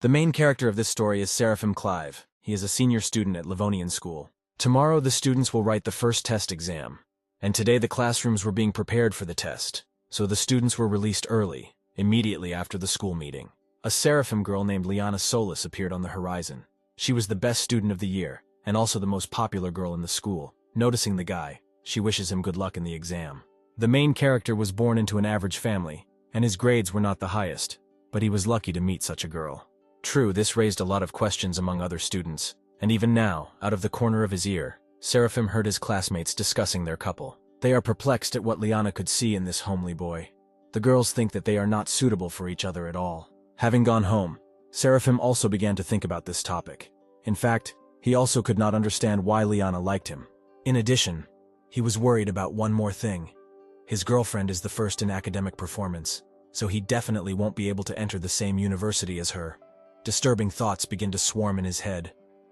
The main character of this story is Seraphim Clive. He is a senior student at Livonian School. Tomorrow the students will write the first test exam, and today the classrooms were being prepared for the test, so the students were released early, immediately after the school meeting. A Seraphim girl named Liana Solis appeared on the horizon. She was the best student of the year, and also the most popular girl in the school. Noticing the guy, she wishes him good luck in the exam. The main character was born into an average family, and his grades were not the highest, but he was lucky to meet such a girl. True, this raised a lot of questions among other students, and even now, out of the corner of his ear, Seraphim heard his classmates discussing their couple. They are perplexed at what Liana could see in this homely boy. The girls think that they are not suitable for each other at all. Having gone home, Seraphim also began to think about this topic. In fact, he also could not understand why Liana liked him. In addition, he was worried about one more thing. His girlfriend is the first in academic performance, so he definitely won't be able to enter the same university as her. Disturbing thoughts begin to swarm in his head,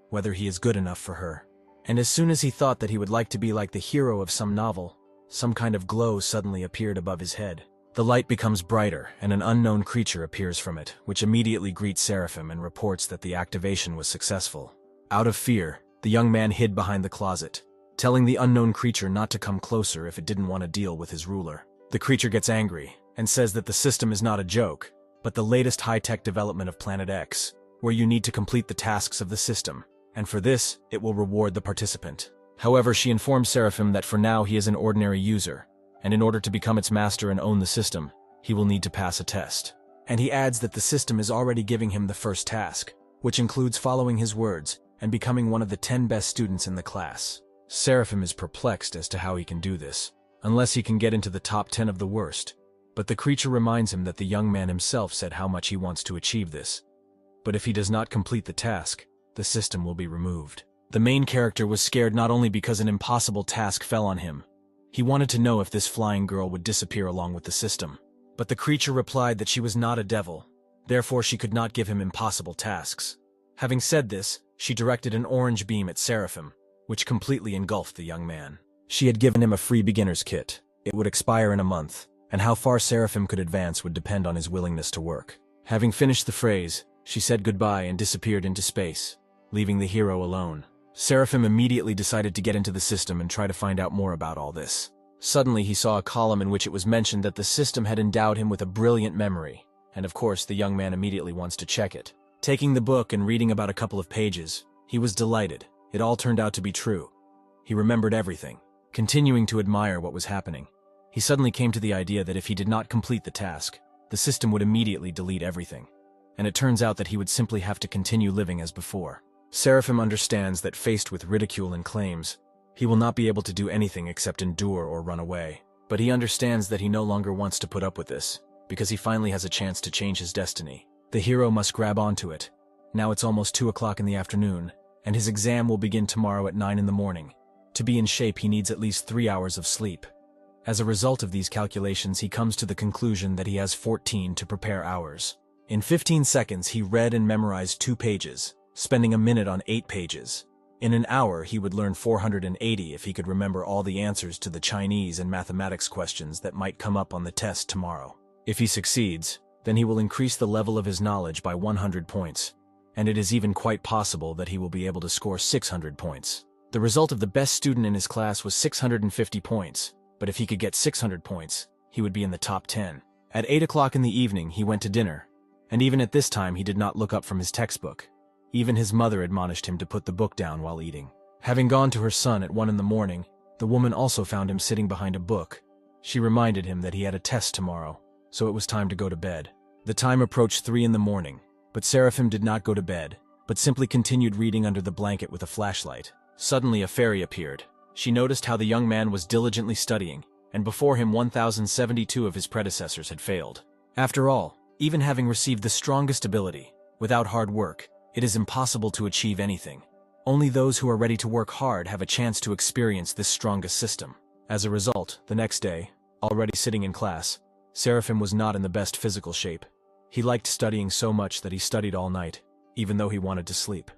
whether he is good enough for her. And as soon as he thought that he would like to be like the hero of some novel, some kind of glow suddenly appeared above his head. The light becomes brighter, and an unknown creature appears from it, which immediately greets Seraphim and reports that the activation was successful. Out of fear, the young man hid behind the closet, telling the unknown creature not to come closer if it didn't want to deal with his ruler. The creature gets angry and says that the system is not a joke, but the latest high-tech development of Planet X, where you need to complete the tasks of the system, and for this, it will reward the participant. However, she informs Seraphim that for now he is an ordinary user, and in order to become its master and own the system, he will need to pass a test. And he adds that the system is already giving him the first task, which includes following his words and becoming one of the 10 best students in the class. Seraphim is perplexed as to how he can do this, unless he can get into the top 10 of the worst. But the creature reminds him that the young man himself said how much he wants to achieve this. But if he does not complete the task, the system will be removed. The main character was scared not only because an impossible task fell on him. He wanted to know if this flying girl would disappear along with the system. But the creature replied that she was not a devil, therefore she could not give him impossible tasks. Having said this, she directed an orange beam at Seraphim, which completely engulfed the young man. She had given him a free beginner's kit. It would expire in a month, and how far Seraphim could advance would depend on his willingness to work. Having finished the phrase, she said goodbye and disappeared into space, leaving the hero alone. Seraphim immediately decided to get into the system and try to find out more about all this. Suddenly he saw a column in which it was mentioned that the system had endowed him with a brilliant memory, and of course the young man immediately wants to check it. Taking the book and reading about a couple of pages, he was delighted. It all turned out to be true. He remembered everything. Continuing to admire what was happening, he suddenly came to the idea that if he did not complete the task, the system would immediately delete everything. And it turns out that he would simply have to continue living as before. Seraphim understands that faced with ridicule and claims, he will not be able to do anything except endure or run away. But he understands that he no longer wants to put up with this, because he finally has a chance to change his destiny. The hero must grab onto it. Now it's almost 2 o'clock in the afternoon, and his exam will begin tomorrow at 9 in the morning. To be in shape, he needs at least 3 hours of sleep. As a result of these calculations, he comes to the conclusion that he has 14 to prepare hours. In 15 seconds, he read and memorized 2 pages. Spending a minute on 8 pages. In an hour, he would learn 480 if he could remember all the answers to the Chinese and mathematics questions that might come up on the test tomorrow. If he succeeds, then he will increase the level of his knowledge by 100 points, and it is even quite possible that he will be able to score 600 points. The result of the best student in his class was 650 points, but if he could get 600 points, he would be in the top 10. At 8 o'clock in the evening, he went to dinner, and even at this time he did not look up from his textbook. Even his mother admonished him to put the book down while eating. Having gone to her son at 1 in the morning, the woman also found him sitting behind a book. She reminded him that he had a test tomorrow, so it was time to go to bed. The time approached 3 in the morning, but Seraphim did not go to bed, but simply continued reading under the blanket with a flashlight. Suddenly a fairy appeared. She noticed how the young man was diligently studying, and before him 1,072 of his predecessors had failed. After all, even having received the strongest ability, without hard work, it is impossible to achieve anything. Only those who are ready to work hard have a chance to experience this strongest system. As a result, the next day, already sitting in class, Seraphim was not in the best physical shape. He liked studying so much that he studied all night, even though he wanted to sleep.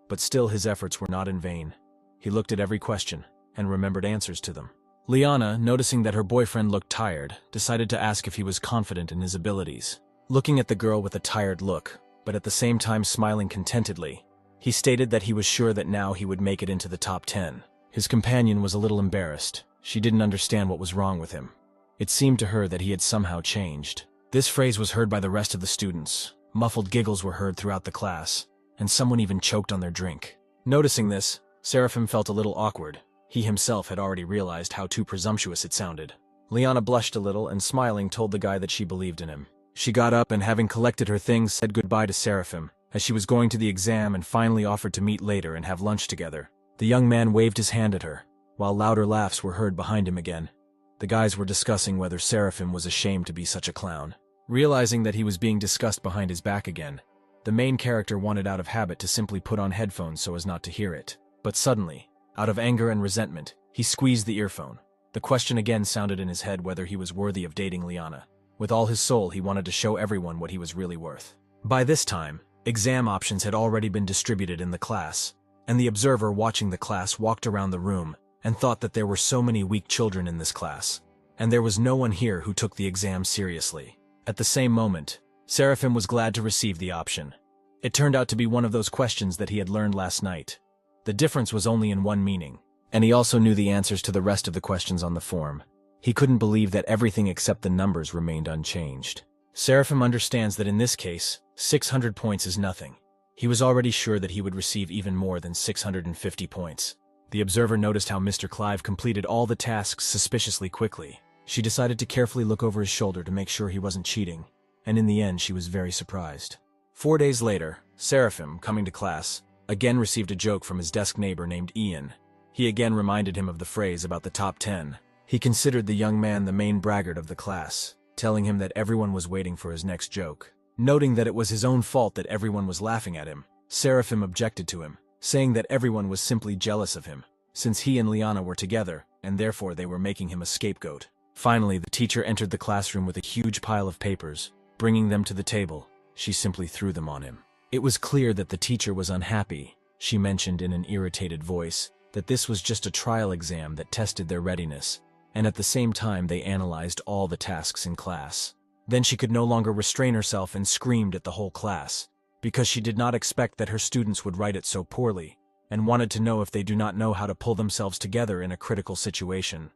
But still his efforts were not in vain. He looked at every question, and remembered answers to them. Liana, noticing that her boyfriend looked tired, decided to ask if he was confident in his abilities. Looking at the girl with a tired look, but at the same time smiling contentedly. He stated that he was sure that now he would make it into the top 10. His companion was a little embarrassed. She didn't understand what was wrong with him. It seemed to her that he had somehow changed. This phrase was heard by the rest of the students. Muffled giggles were heard throughout the class, and someone even choked on their drink. Noticing this, Seraphim felt a little awkward. He himself had already realized how too presumptuous it sounded. Liana blushed a little and smiling told the guy that she believed in him. She got up and having collected her things said goodbye to Seraphim, as she was going to the exam and finally offered to meet later and have lunch together. The young man waved his hand at her, while louder laughs were heard behind him again. The guys were discussing whether Seraphim was ashamed to be such a clown. Realizing that he was being discussed behind his back again, the main character wanted out of habit to simply put on headphones so as not to hear it. But suddenly, out of anger and resentment, he squeezed the earphone. The question again sounded in his head whether he was worthy of dating Liana. With all his soul, he wanted to show everyone what he was really worth. By this time, exam options had already been distributed in the class, and the observer watching the class walked around the room and thought that there were so many weak children in this class, and there was no one here who took the exam seriously. At the same moment, Seraphim was glad to receive the option. It turned out to be one of those questions that he had learned last night. The difference was only in one meaning, and he also knew the answers to the rest of the questions on the form. He couldn't believe that everything except the numbers remained unchanged. Seraphim understands that in this case, 600 points is nothing. He was already sure that he would receive even more than 650 points. The observer noticed how Mr. Clive completed all the tasks suspiciously quickly. She decided to carefully look over his shoulder to make sure he wasn't cheating, and in the end she was very surprised. 4 days later, Seraphim, coming to class, again received a joke from his desk neighbor named Ian. He again reminded him of the phrase about the top 10. He considered the young man the main braggart of the class, telling him that everyone was waiting for his next joke. Noting that it was his own fault that everyone was laughing at him, Seraphim objected to him, saying that everyone was simply jealous of him, since he and Liana were together, and therefore they were making him a scapegoat. Finally, the teacher entered the classroom with a huge pile of papers. Bringing them to the table, she simply threw them on him. It was clear that the teacher was unhappy. She mentioned in an irritated voice that this was just a trial exam that tested their readiness, and at the same time they analyzed all the tasks in class. Then she could no longer restrain herself and screamed at the whole class, because she did not expect that her students would write it so poorly, and wanted to know if they do not know how to pull themselves together in a critical situation.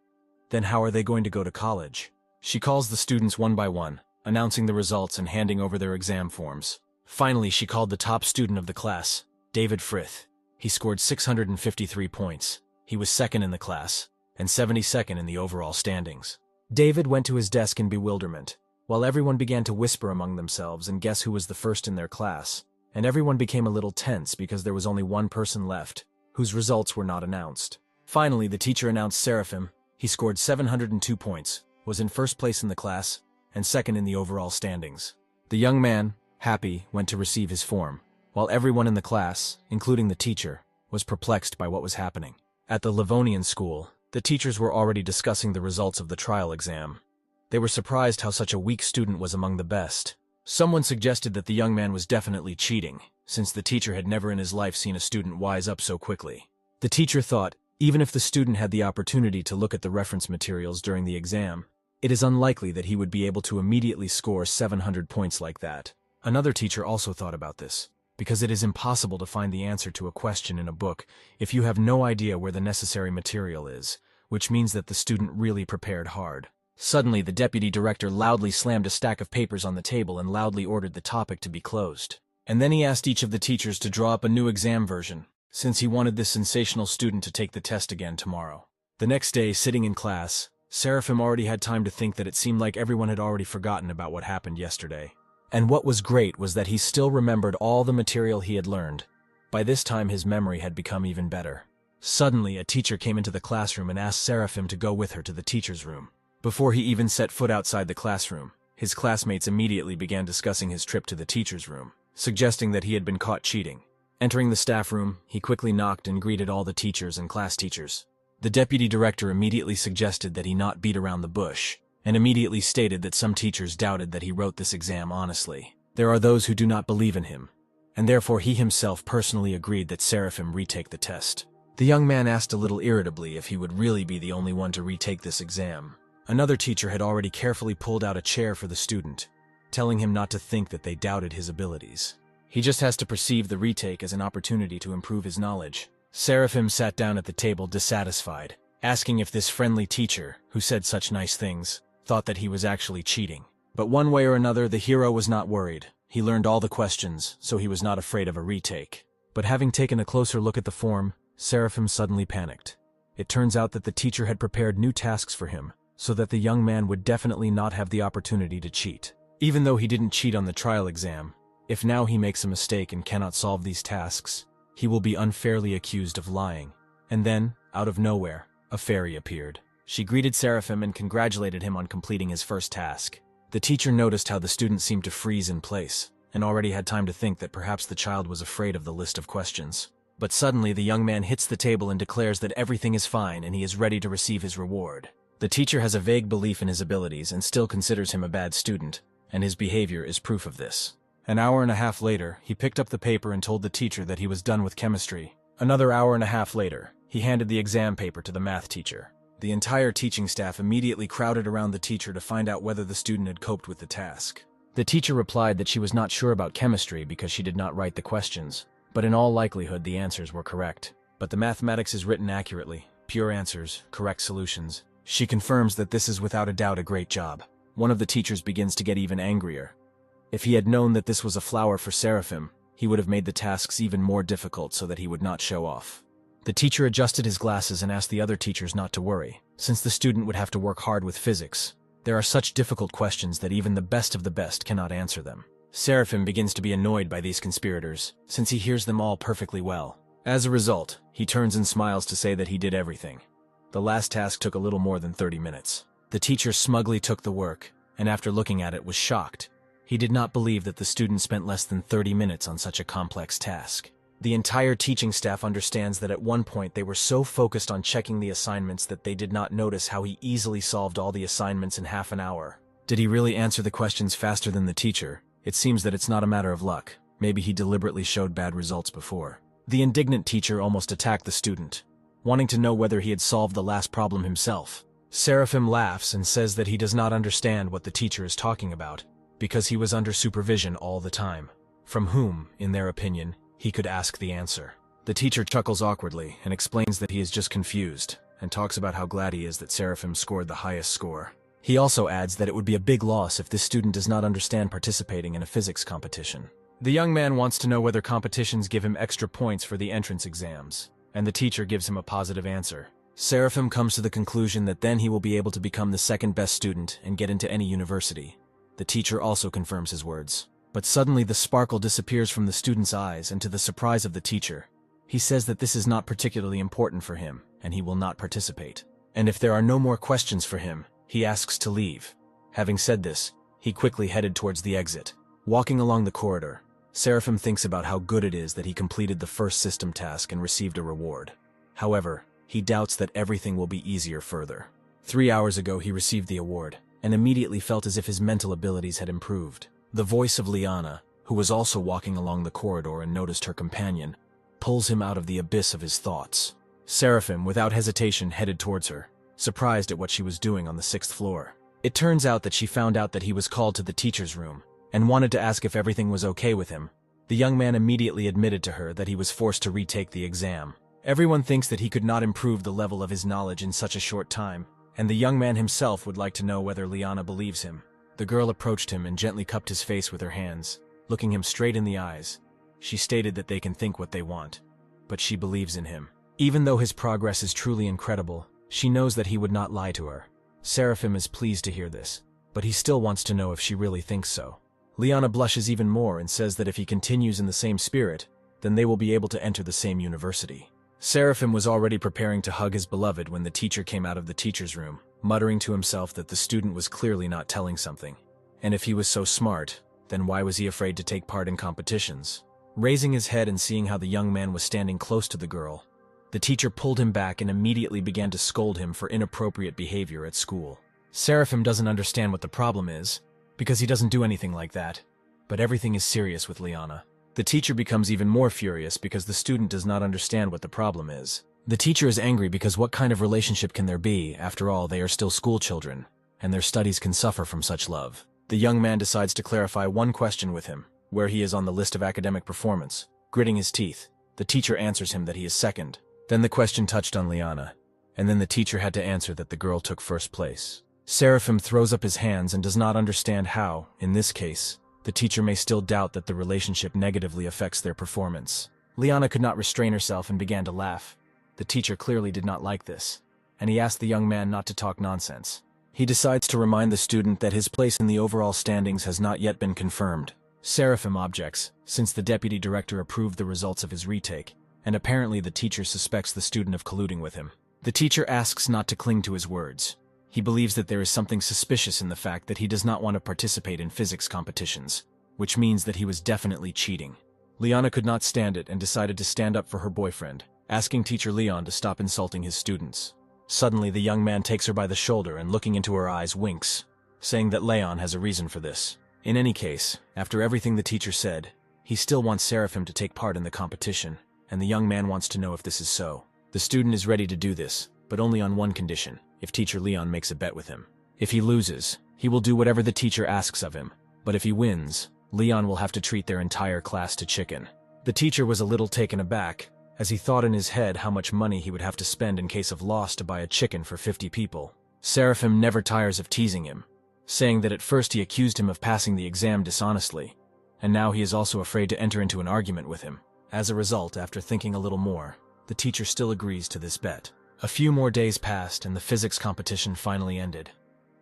Then how are they going to go to college? She calls the students one by one, announcing the results and handing over their exam forms. Finally, she called the top student of the class, David Frith. He scored 653 points. He was second in the class, and 72nd in the overall standings. David went to his desk in bewilderment, while everyone began to whisper among themselves and guess who was the first in their class, and everyone became a little tense because there was only one person left, whose results were not announced. Finally, the teacher announced Seraphim. He scored 702 points, was in first place in the class, and second in the overall standings. The young man, happy, went to receive his form, while everyone in the class, including the teacher, was perplexed by what was happening. At the Livonian school, the teachers were already discussing the results of the trial exam. They were surprised how such a weak student was among the best. Someone suggested that the young man was definitely cheating, since the teacher had never in his life seen a student wise up so quickly. The teacher thought, even if the student had the opportunity to look at the reference materials during the exam, it is unlikely that he would be able to immediately score 700 points like that. Another teacher also thought about this, because it is impossible to find the answer to a question in a book if you have no idea where the necessary material is, which means that the student really prepared hard. Suddenly, the deputy director loudly slammed a stack of papers on the table and loudly ordered the topic to be closed. And then he asked each of the teachers to draw up a new exam version, since he wanted this sensational student to take the test again tomorrow. The next day, sitting in class, Seraphim already had time to think that it seemed like everyone had already forgotten about what happened yesterday. And what was great was that he still remembered all the material he had learned. By this time, his memory had become even better. Suddenly, a teacher came into the classroom and asked Seraphim to go with her to the teacher's room. Before he even set foot outside the classroom, his classmates immediately began discussing his trip to the teacher's room, suggesting that he had been caught cheating. Entering the staff room, he quickly knocked and greeted all the teachers and class teachers. The deputy director immediately suggested that he not beat around the bush, and immediately stated that some teachers doubted that he wrote this exam honestly. There are those who do not believe in him, and therefore he himself personally agreed that Seraphim retake the test. The young man asked a little irritably if he would really be the only one to retake this exam. Another teacher had already carefully pulled out a chair for the student, telling him not to think that they doubted his abilities. He just has to perceive the retake as an opportunity to improve his knowledge. Seraphim sat down at the table dissatisfied, asking if this friendly teacher, who said such nice things, thought that he was actually cheating. But one way or another, the hero was not worried. He learned all the questions, so he was not afraid of a retake. But having taken a closer look at the form, Seraphim suddenly panicked. It turns out that the teacher had prepared new tasks for him, so that the young man would definitely not have the opportunity to cheat. Even though he didn't cheat on the trial exam, if now he makes a mistake and cannot solve these tasks, he will be unfairly accused of lying. And then, out of nowhere, a fairy appeared. She greeted Seraphim and congratulated him on completing his first task. The teacher noticed how the student seemed to freeze in place, and already had time to think that perhaps the child was afraid of the list of questions. But suddenly the young man hits the table and declares that everything is fine and he is ready to receive his reward. The teacher has a vague belief in his abilities and still considers him a bad student, and his behavior is proof of this. An hour and a half later, he picked up the paper and told the teacher that he was done with chemistry. Another hour and a half later, he handed the exam paper to the math teacher. The entire teaching staff immediately crowded around the teacher to find out whether the student had coped with the task. The teacher replied that she was not sure about chemistry because she did not write the questions, but in all likelihood the answers were correct. But the mathematics is written accurately, pure answers, correct solutions. She confirms that this is without a doubt a great job. One of the teachers begins to get even angrier. If he had known that this was a flower for Seraphim, he would have made the tasks even more difficult so that he would not show off. The teacher adjusted his glasses and asked the other teachers not to worry, since the student would have to work hard with physics. There are such difficult questions that even the best of the best cannot answer them. Seraphim begins to be annoyed by these conspirators, since he hears them all perfectly well. As a result, he turns and smiles to say that he did everything. The last task took a little more than 30 minutes. The teacher smugly took the work, and after looking at it was shocked. He did not believe that the student spent less than 30 minutes on such a complex task. The entire teaching staff understands that at one point they were so focused on checking the assignments that they did not notice how he easily solved all the assignments in half an hour. Did he really answer the questions faster than the teacher? It seems that it's not a matter of luck. Maybe he deliberately showed bad results before. The indignant teacher almost attacked the student, wanting to know whether he had solved the last problem himself. Seraphim laughs and says that he does not understand what the teacher is talking about, because he was under supervision all the time, from whom, in their opinion, he could ask the answer. The teacher chuckles awkwardly and explains that he is just confused, and talks about how glad he is that Seraphim scored the highest score. He also adds that it would be a big loss if this student does not understand participating in a physics competition. The young man wants to know whether competitions give him extra points for the entrance exams, and the teacher gives him a positive answer. Seraphim comes to the conclusion that then he will be able to become the second best student and get into any university. The teacher also confirms his words. But suddenly the sparkle disappears from the student's eyes, and to the surprise of the teacher, he says that this is not particularly important for him, and he will not participate. And if there are no more questions for him, he asks to leave. Having said this, he quickly headed towards the exit. Walking along the corridor, Seraphim thinks about how good it is that he completed the first system task and received a reward. However, he doubts that everything will be easier further. 3 hours ago he received the award, and immediately felt as if his mental abilities had improved. The voice of Liana, who was also walking along the corridor and noticed her companion, pulls him out of the abyss of his thoughts. Seraphim, without hesitation, headed towards her, surprised at what she was doing on the 6th floor. It turns out that she found out that he was called to the teacher's room, and wanted to ask if everything was okay with him. The young man immediately admitted to her that he was forced to retake the exam. Everyone thinks that he could not improve the level of his knowledge in such a short time, and the young man himself would like to know whether Liana believes him. The girl approached him and gently cupped his face with her hands, looking him straight in the eyes. She stated that they can think what they want, but she believes in him. Even though his progress is truly incredible, she knows that he would not lie to her. Seraphim is pleased to hear this, but he still wants to know if she really thinks so. Liana blushes even more and says that if he continues in the same spirit, then they will be able to enter the same university. Seraphim was already preparing to hug his beloved when the teacher came out of the teacher's room, muttering to himself that the student was clearly not telling something. And if he was so smart, then why was he afraid to take part in competitions? Raising his head and seeing how the young man was standing close to the girl, the teacher pulled him back and immediately began to scold him for inappropriate behavior at school. Seraphim doesn't understand what the problem is, because he doesn't do anything like that, but everything is serious with Liana. The teacher becomes even more furious because the student does not understand what the problem is. The teacher is angry because what kind of relationship can there be? After all, they are still school children, and their studies can suffer from such love. The young man decides to clarify one question with him. where he is on the list of academic performance. Gritting his teeth, the teacher answers him that he is second. Then the question touched on Liana, and then the teacher had to answer that the girl took first place. Seraphim throws up his hands and does not understand how, in this case, the teacher may still doubt that the relationship negatively affects their performance. Liana could not restrain herself and began to laugh. The teacher clearly did not like this, and he asked the young man not to talk nonsense. He decides to remind the student that his place in the overall standings has not yet been confirmed. Seraphim objects, since the deputy director approved the results of his retake, and apparently the teacher suspects the student of colluding with him. The teacher asks not to cling to his words. He believes that there is something suspicious in the fact that he does not want to participate in physics competitions, which means that he was definitely cheating. Liana could not stand it and decided to stand up for her boyfriend, asking teacher Leon to stop insulting his students. Suddenly, the young man takes her by the shoulder and looking into her eyes winks, saying that Leon has a reason for this. In any case, after everything the teacher said, he still wants Seraphim to take part in the competition, and the young man wants to know if this is so. The student is ready to do this, but only on one condition, if teacher Leon makes a bet with him. If he loses, he will do whatever the teacher asks of him, but if he wins, Leon will have to treat their entire class to chicken. The teacher was a little taken aback, as he thought in his head how much money he would have to spend in case of loss to buy a chicken for 50 people. Seraphim never tires of teasing him, saying that at first he accused him of passing the exam dishonestly, and now he is also afraid to enter into an argument with him. As a result, after thinking a little more, the teacher still agrees to this bet. A few more days passed and the physics competition finally ended.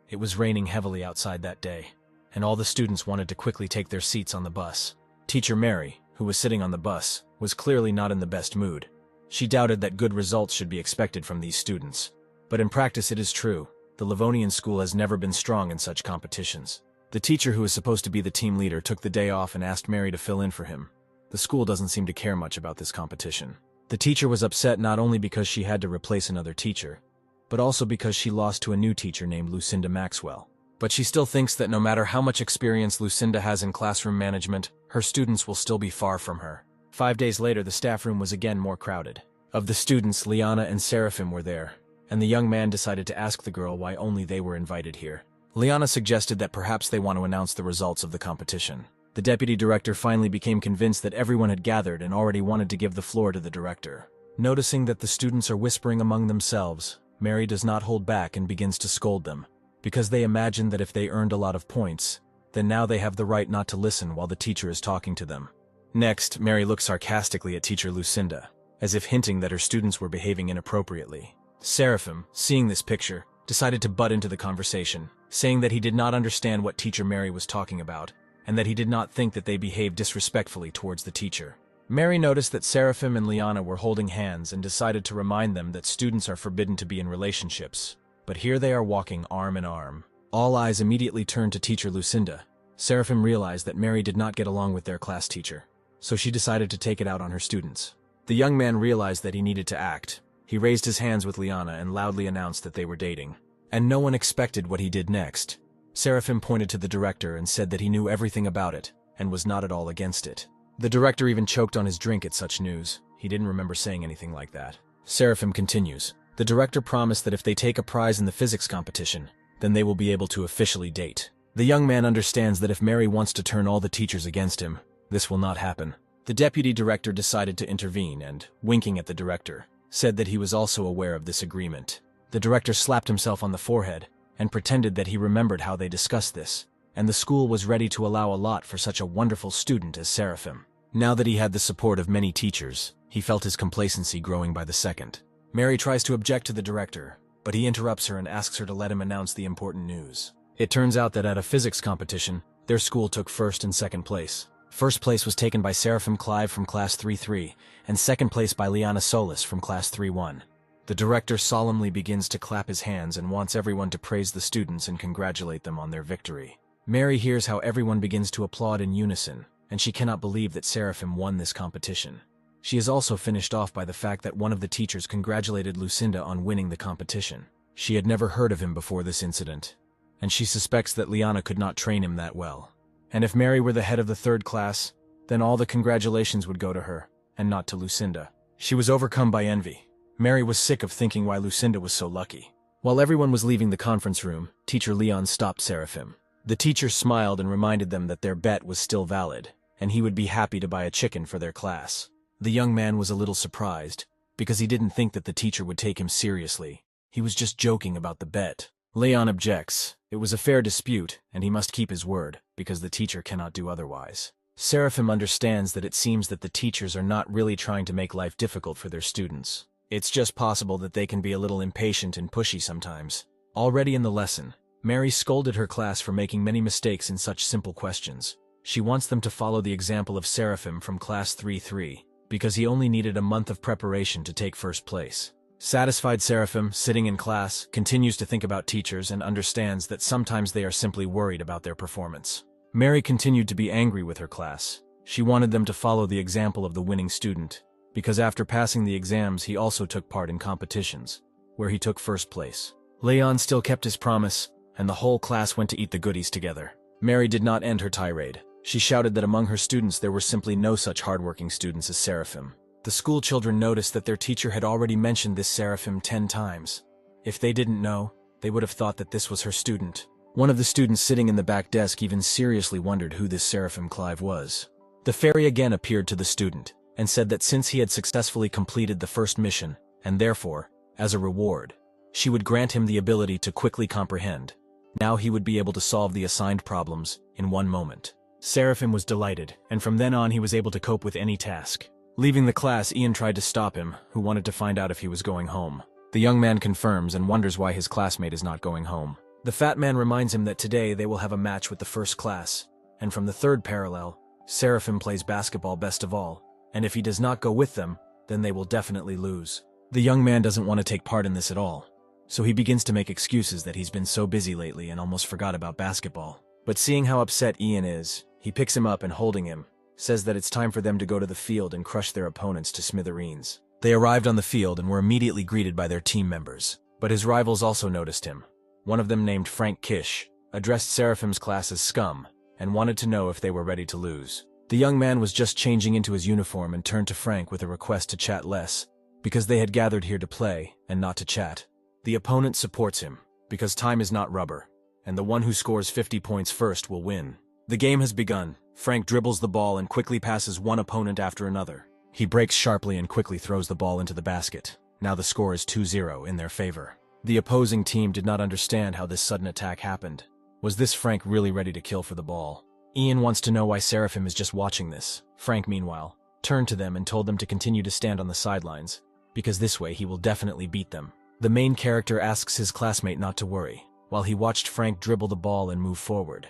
It was raining heavily outside that day, and all the students wanted to quickly take their seats on the bus. Teacher Mary, who was sitting on the bus, was clearly not in the best mood. She doubted that good results should be expected from these students. But in practice it is true, the Livonian school has never been strong in such competitions. The teacher who was supposed to be the team leader took the day off and asked Mary to fill in for him. The school doesn't seem to care much about this competition. The teacher was upset not only because she had to replace another teacher, but also because she lost to a new teacher named Lucinda Maxwell. But she still thinks that no matter how much experience Lucinda has in classroom management, her students will still be far from her. 5 days later, the staff room was again more crowded. Of the students, Liana and Seraphim were there, and the young man decided to ask the girl why only they were invited here. Liana suggested that perhaps they want to announce the results of the competition. The deputy director finally became convinced that everyone had gathered and already wanted to give the floor to the director. Noticing that the students are whispering among themselves, Mary does not hold back and begins to scold them, because they imagine that if they earned a lot of points, then now they have the right not to listen while the teacher is talking to them. Next, Mary looked sarcastically at teacher Lucinda, as if hinting that her students were behaving inappropriately. Seraphim, seeing this picture, decided to butt into the conversation, saying that he did not understand what teacher Mary was talking about, and that he did not think that they behaved disrespectfully towards the teacher. Mary noticed that Seraphim and Liana were holding hands and decided to remind them that students are forbidden to be in relationships. But here they are walking arm in arm. All eyes immediately turned to teacher Lucinda. Seraphim realized that Mary did not get along with their class teacher, so she decided to take it out on her students. The young man realized that he needed to act. He raised his hands with Liana and loudly announced that they were dating. And no one expected what he did next. Seraphim pointed to the director and said that he knew everything about it, and was not at all against it. The director even choked on his drink at such news. He didn't remember saying anything like that. Seraphim continues. The director promised that if they take a prize in the physics competition, then they will be able to officially date. The young man understands that if Mary wants to turn all the teachers against him, this will not happen. The deputy director decided to intervene and, winking at the director, said that he was also aware of this agreement. The director slapped himself on the forehead and pretended that he remembered how they discussed this, and the school was ready to allow a lot for such a wonderful student as Seraphim. Now that he had the support of many teachers, he felt his complacency growing by the second. Mary tries to object to the director, but he interrupts her and asks her to let him announce the important news. It turns out that at a physics competition, their school took first and second place. First place was taken by Seraphim Clive from Class 3-3, and second place by Liana Solis from Class 3-1. The director solemnly begins to clap his hands and wants everyone to praise the students and congratulate them on their victory. Mary hears how everyone begins to applaud in unison, and she cannot believe that Seraphim won this competition. She is also finished off by the fact that one of the teachers congratulated Lucinda on winning the competition. She had never heard of him before this incident, and she suspects that Liana could not train him that well. And if Mary were the head of the third class, then all the congratulations would go to her, and not to Lucinda. She was overcome by envy. Mary was sick of thinking why Lucinda was so lucky. While everyone was leaving the conference room, teacher Leon stopped Seraphim. The teacher smiled and reminded them that their bet was still valid, and he would be happy to buy a chicken for their class. The young man was a little surprised, because he didn't think that the teacher would take him seriously. He was just joking about the bet. Leon objects. It was a fair dispute, and he must keep his word, because the teacher cannot do otherwise. Seraphim understands that it seems that the teachers are not really trying to make life difficult for their students. It's just possible that they can be a little impatient and pushy sometimes. Already in the lesson, Mary scolded her class for making many mistakes in such simple questions. She wants them to follow the example of Seraphim from class 3-3, because he only needed a month of preparation to take first place. Satisfied Seraphim, sitting in class, continues to think about teachers and understands that sometimes they are simply worried about their performance. Mary continued to be angry with her class. She wanted them to follow the example of the winning student, because after passing the exams he also took part in competitions, where he took first place. Leon still kept his promise, and the whole class went to eat the goodies together. Mary did not end her tirade. She shouted that among her students there were simply no such hardworking students as Seraphim. The school children noticed that their teacher had already mentioned this Seraphim 10 times. If they didn't know, they would have thought that this was her student. One of the students sitting in the back desk even seriously wondered who this Seraphim Clive was. The fairy again appeared to the student, and said that since he had successfully completed the first mission, and therefore, as a reward, she would grant him the ability to quickly comprehend. Now he would be able to solve the assigned problems in one moment. Seraphim was delighted, and from then on he was able to cope with any task. Leaving the class, Ian tried to stop him, who wanted to find out if he was going home. The young man confirms and wonders why his classmate is not going home. The fat man reminds him that today they will have a match with the first class, and from the third parallel, Seraphim plays basketball best of all, and if he does not go with them, then they will definitely lose. The young man doesn't want to take part in this at all, so he begins to make excuses that he's been so busy lately and almost forgot about basketball. But seeing how upset Ian is, he picks him up and holding him, says that it's time for them to go to the field and crush their opponents to smithereens. They arrived on the field and were immediately greeted by their team members, but his rivals also noticed him. One of them, named Frank Kish, addressed Seraphim's class as scum and wanted to know if they were ready to lose. The young man was just changing into his uniform and turned to Frank with a request to chat less, because they had gathered here to play and not to chat. The opponent supports him, because time is not rubber, and the one who scores 50 points first will win. The game has begun. Frank dribbles the ball and quickly passes one opponent after another. He breaks sharply and quickly throws the ball into the basket. Now the score is 2-0 in their favor. The opposing team did not understand how this sudden attack happened. Was this Frank really ready to kill for the ball? Ian wants to know why Seraphim is just watching this. Frank, meanwhile, turned to them and told them to continue to stand on the sidelines, because this way he will definitely beat them. The main character asks his classmate not to worry, while he watched Frank dribble the ball and move forward.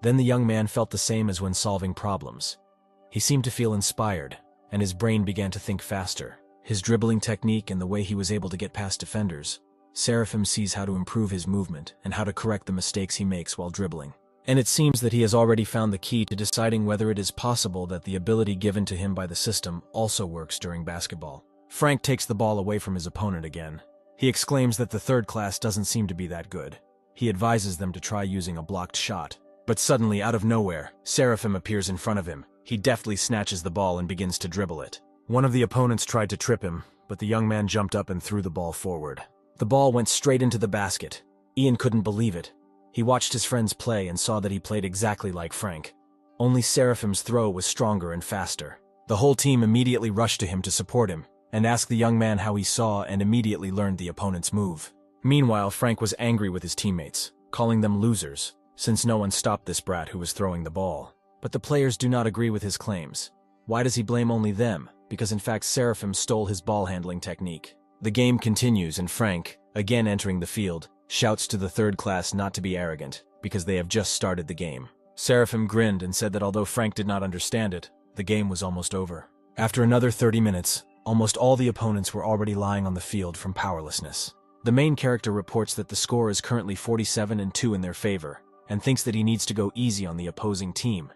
Then the young man felt the same as when solving problems. He seemed to feel inspired, and his brain began to think faster. His dribbling technique and the way he was able to get past defenders. Seraphim sees how to improve his movement and how to correct the mistakes he makes while dribbling. And it seems that he has already found the key to deciding whether it is possible that the ability given to him by the system also works during basketball. Frank takes the ball away from his opponent again. He exclaims that the third class doesn't seem to be that good. He advises them to try using a blocked shot. But suddenly, out of nowhere, Seraphim appears in front of him. He deftly snatches the ball and begins to dribble it. One of the opponents tried to trip him, but the young man jumped up and threw the ball forward. The ball went straight into the basket. Ian couldn't believe it. He watched his friends play and saw that he played exactly like Frank. Only Seraphim's throw was stronger and faster. The whole team immediately rushed to him to support him, and asked the young man how he saw and immediately learned the opponent's move. Meanwhile, Frank was angry with his teammates, calling them losers, since no one stopped this brat who was throwing the ball. But the players do not agree with his claims. Why does he blame only them? Because in fact Seraphim stole his ball handling technique. The game continues and Frank, again entering the field, shouts to the third class not to be arrogant, because they have just started the game. Seraphim grinned and said that although Frank did not understand it, the game was almost over. After another 30 minutes, almost all the opponents were already lying on the field from powerlessness. The main character reports that the score is currently 47-2 in their favor, and thinks that he needs to go easy on the opposing team,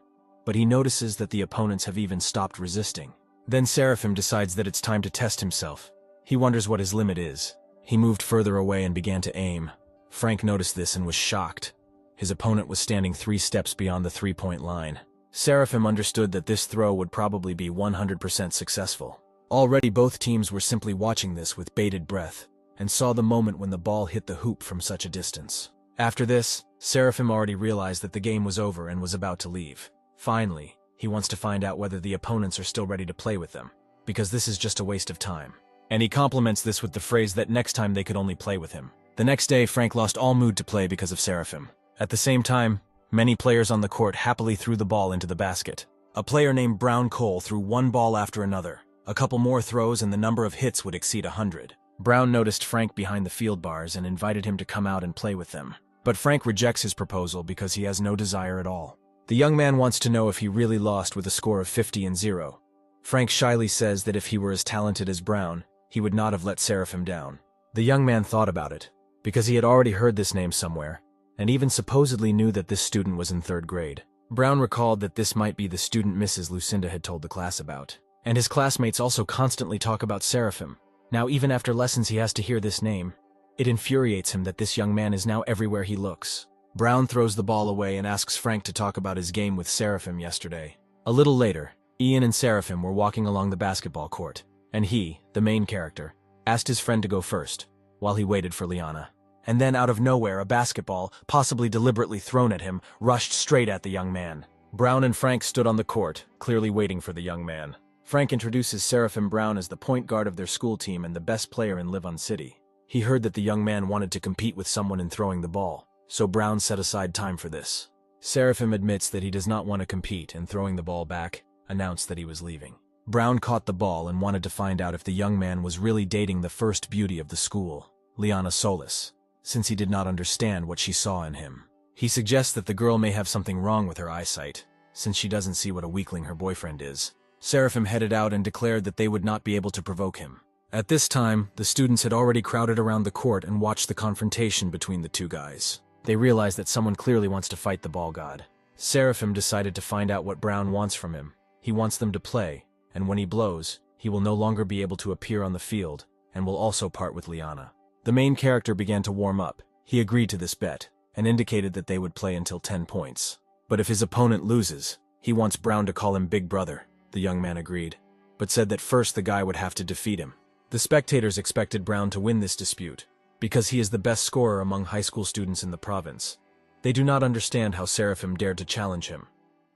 but he notices that the opponents have even stopped resisting. Then Seraphim decides that it's time to test himself. He wonders what his limit is. He moved further away and began to aim. Frank noticed this and was shocked. His opponent was standing 3 steps beyond the 3-point line. Seraphim understood that this throw would probably be 100% successful. Already both teams were simply watching this with bated breath, and saw the moment when the ball hit the hoop from such a distance. After this, Seraphim already realized that the game was over and was about to leave. Finally, He wants to find out whether the opponents are still ready to play with them, because this is just a waste of time. And he complements this with the phrase that next time they could only play with him. The next day, Frank lost all mood to play because of Seraphim. At the same time, many players on the court happily threw the ball into the basket. A player named Brown Cole threw one ball after another. A couple more throws and the number of hits would exceed 100. Brown noticed Frank behind the field bars and invited him to come out and play with them. But Frank rejects his proposal because he has no desire at all. The young man wants to know if he really lost with a score of 50-0. Frank shyly says that if he were as talented as Brown, he would not have let Seraphim down. The young man thought about it, because he had already heard this name somewhere, and even supposedly knew that this student was in 3rd grade. Brown recalled that this might be the student Mrs. Lucinda had told the class about. And his classmates also constantly talk about Seraphim. Now even after lessons he has to hear this name. It infuriates him that this young man is now everywhere he looks. Brown throws the ball away and asks Frank to talk about his game with Seraphim yesterday. A little later, Ian and Seraphim were walking along the basketball court, and he, the main character, asked his friend to go first, while he waited for Liana. And then out of nowhere, a basketball, possibly deliberately thrown at him, rushed straight at the young man. Brown and Frank stood on the court, clearly waiting for the young man. Frank introduces Seraphim Brown as the point guard of their school team and the best player in Livon City. He heard that the young man wanted to compete with someone in throwing the ball, so Brown set aside time for this. Seraphim admits that he does not want to compete and throwing the ball back, announced that he was leaving. Brown caught the ball and wanted to find out if the young man was really dating the first beauty of the school, Liana Solis, since he did not understand what she saw in him. He suggests that the girl may have something wrong with her eyesight, since she doesn't see what a weakling her boyfriend is. Seraphim headed out and declared that they would not be able to provoke him. At this time, the students had already crowded around the court and watched the confrontation between the two guys. They realized that someone clearly wants to fight the ball god. Seraphim decided to find out what Brown wants from him. He wants them to play, and when he blows, he will no longer be able to appear on the field, and will also part with Liana. The main character began to warm up. He agreed to this bet, and indicated that they would play until 10 points. But if his opponent loses, he wants Brown to call him Big Brother. The young man agreed, but said that first the guy would have to defeat him. The spectators expected Brown to win this dispute, because he is the best scorer among high school students in the province. They do not understand how Seraphim dared to challenge him.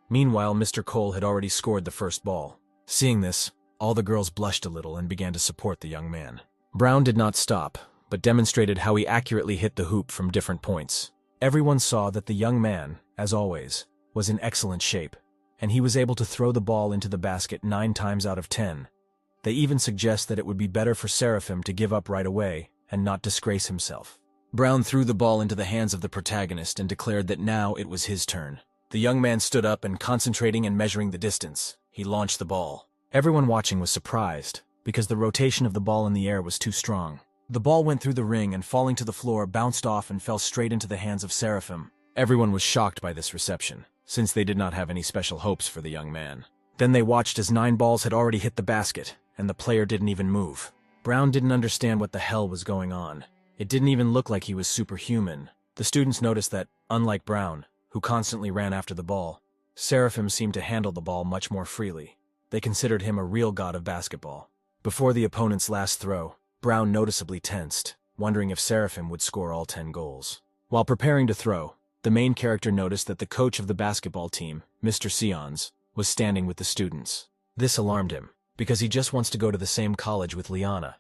Meanwhile, Mr. Cole had already scored the first ball. Seeing this, all the girls blushed a little and began to support the young man. Brown did not stop, but demonstrated how he accurately hit the hoop from different points. Everyone saw that the young man, as always, was in excellent shape, and he was able to throw the ball into the basket 9 times out of 10. They even suggest that it would be better for Seraphim to give up right away and not disgrace himself. Brown threw the ball into the hands of the protagonist and declared that now it was his turn. The young man stood up and, concentrating and measuring the distance, he launched the ball. Everyone watching was surprised, because the rotation of the ball in the air was too strong. The ball went through the ring and, falling to the floor, bounced off and fell straight into the hands of Seraphim. Everyone was shocked by this reception, since they did not have any special hopes for the young man. Then they watched as 9 balls had already hit the basket, and the player didn't even move. Brown didn't understand what the hell was going on. It didn't even look like he was superhuman. The students noticed that, unlike Brown, who constantly ran after the ball, Seraphim seemed to handle the ball much more freely. They considered him a real god of basketball. Before the opponent's last throw, Brown noticeably tensed, wondering if Seraphim would score all 10 goals. While preparing to throw, the main character noticed that the coach of the basketball team, Mr. Sions, was standing with the students. This alarmed him, because he just wants to go to the same college with Liana.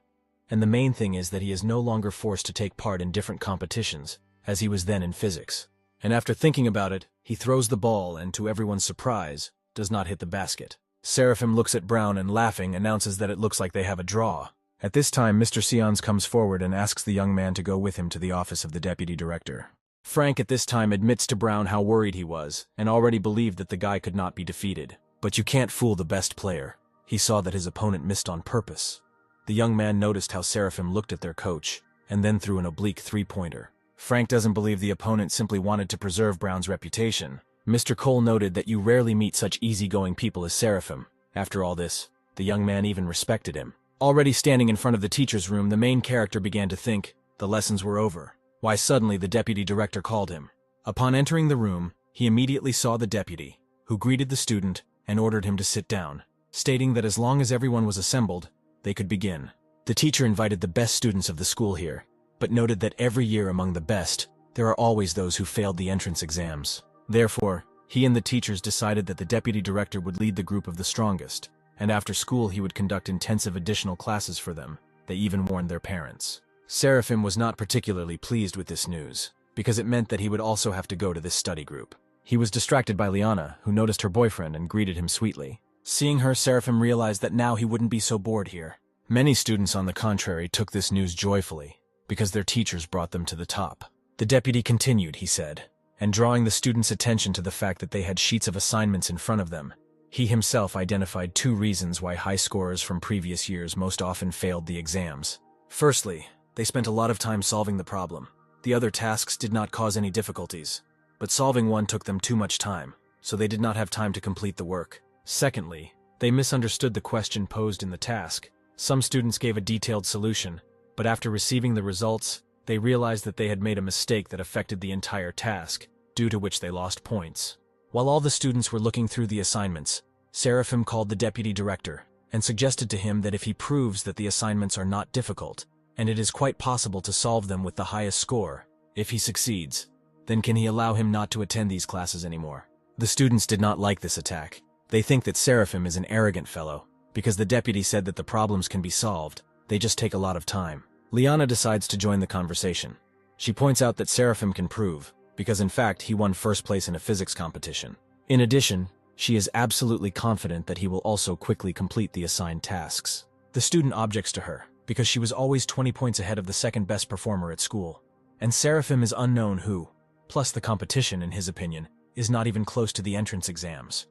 And the main thing is that he is no longer forced to take part in different competitions, as he was then in physics. And after thinking about it, he throws the ball and, to everyone's surprise, does not hit the basket. Seraphim looks at Brown and, laughing, announces that it looks like they have a draw. At this time, Mr. Sions comes forward and asks the young man to go with him to the office of the deputy director. Frank at this time admits to Brown how worried he was, and already believed that the guy could not be defeated. But you can't fool the best player. He saw that his opponent missed on purpose. The young man noticed how Seraphim looked at their coach, and then threw an oblique 3-pointer. Frank doesn't believe the opponent simply wanted to preserve Brown's reputation. Mr. Cole noted that you rarely meet such easygoing people as Seraphim. After all this, the young man even respected him. Already standing in front of the teacher's room, the main character began to think the lessons were over. Why suddenly the deputy director called him. Upon entering the room, he immediately saw the deputy, who greeted the student and ordered him to sit down, stating that as long as everyone was assembled, they could begin. The teacher invited the best students of the school here, but noted that every year among the best, there are always those who failed the entrance exams. Therefore, He and the teachers decided that the deputy director would lead the group of the strongest, and after school he would conduct intensive additional classes for them. They even warned their parents. Seraphim was not particularly pleased with this news, because it meant that he would also have to go to this study group. He was distracted by Liana, who noticed her boyfriend and greeted him sweetly. Seeing her, Seraphim realized that now he wouldn't be so bored here. Many students, on the contrary, took this news joyfully, because their teachers brought them to the top. The deputy continued, he said, and drawing the students' attention to the fact that they had sheets of assignments in front of them, he himself identified 2 reasons why high scorers from previous years most often failed the exams. Firstly, they spent a lot of time solving the problem. The other tasks did not cause any difficulties, but solving one took them too much time, so they did not have time to complete the work. Secondly, they misunderstood the question posed in the task. Some students gave a detailed solution, but after receiving the results, they realized that they had made a mistake that affected the entire task, due to which they lost points. While all the students were looking through the assignments, Seraphim called the deputy director and suggested to him that if he proves that the assignments are not difficult, and it is quite possible to solve them with the highest score, if he succeeds, then can he allow him not to attend these classes anymore. The students did not like this attack. They think that Seraphim is an arrogant fellow, because the deputy said that the problems can be solved, they just take a lot of time. Liana decides to join the conversation. She points out that Seraphim can prove, because in fact he won first place in a physics competition. In addition, she is absolutely confident that he will also quickly complete the assigned tasks. The student objects to her, because she was always 20 points ahead of the second best performer at school. And Seraphim is unknown who, plus the competition in his opinion, is not even close to the entrance exams.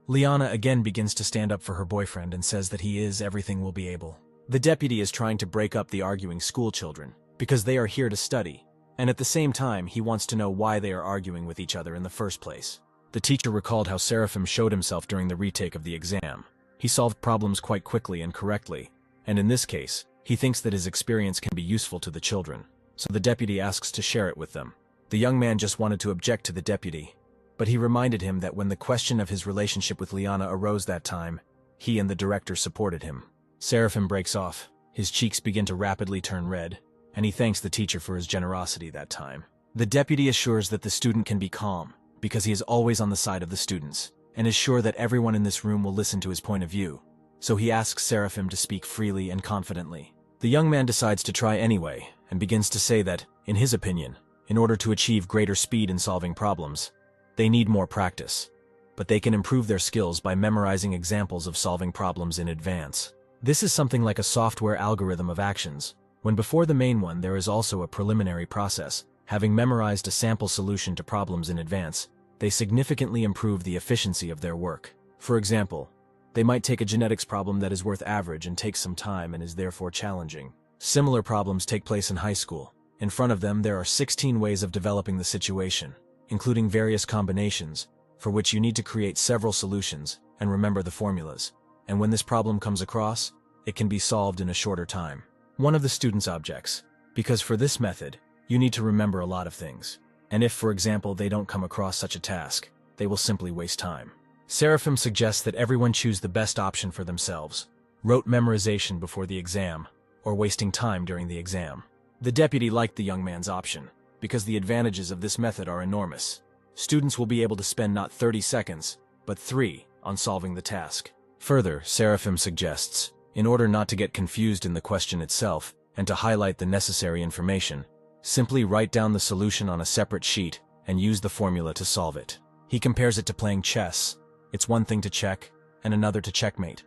Liana again begins to stand up for her boyfriend and says that he is everything will be able. The deputy is trying to break up the arguing school children, because they are here to study, and at the same time he wants to know why they are arguing with each other in the first place. The teacher recalled how Seraphim showed himself during the retake of the exam. He solved problems quite quickly and correctly, and in this case, he thinks that his experience can be useful to the children, so the deputy asks to share it with them. The young man just wanted to object to the deputy, but he reminded him that when the question of his relationship with Liana arose that time, he and the director supported him. Seraphim breaks off, his cheeks begin to rapidly turn red, and he thanks the teacher for his generosity that time. The deputy assures that the student can be calm, because he is always on the side of the students, and is sure that everyone in this room will listen to his point of view, so he asks Seraphim to speak freely and confidently. The young man decides to try anyway, and begins to say that, in his opinion, in order to achieve greater speed in solving problems, they need more practice, but they can improve their skills by memorizing examples of solving problems in advance. This is something like a software algorithm of actions, when before the main one there is also a preliminary process. Having memorized a sample solution to problems in advance, they significantly improve the efficiency of their work. For example, they might take a genetics problem that is worth average and takes some time and is therefore challenging. Similar problems take place in high school. In front of them there are 16 ways of developing the situation, including various combinations, for which you need to create several solutions and remember the formulas. And when this problem comes across, it can be solved in a shorter time. One of the students objects, because for this method, you need to remember a lot of things. And if, for example, they don't come across such a task, they will simply waste time. Seraphim suggests that everyone choose the best option for themselves, rote memorization before the exam, or wasting time during the exam. The deputy liked the young man's option, because the advantages of this method are enormous. Students will be able to spend not 30 seconds, but 3 on solving the task. Further, Seraphim suggests, in order not to get confused in the question itself and to highlight the necessary information, simply write down the solution on a separate sheet and use the formula to solve it. He compares it to playing chess. It's one thing to check and another to checkmate.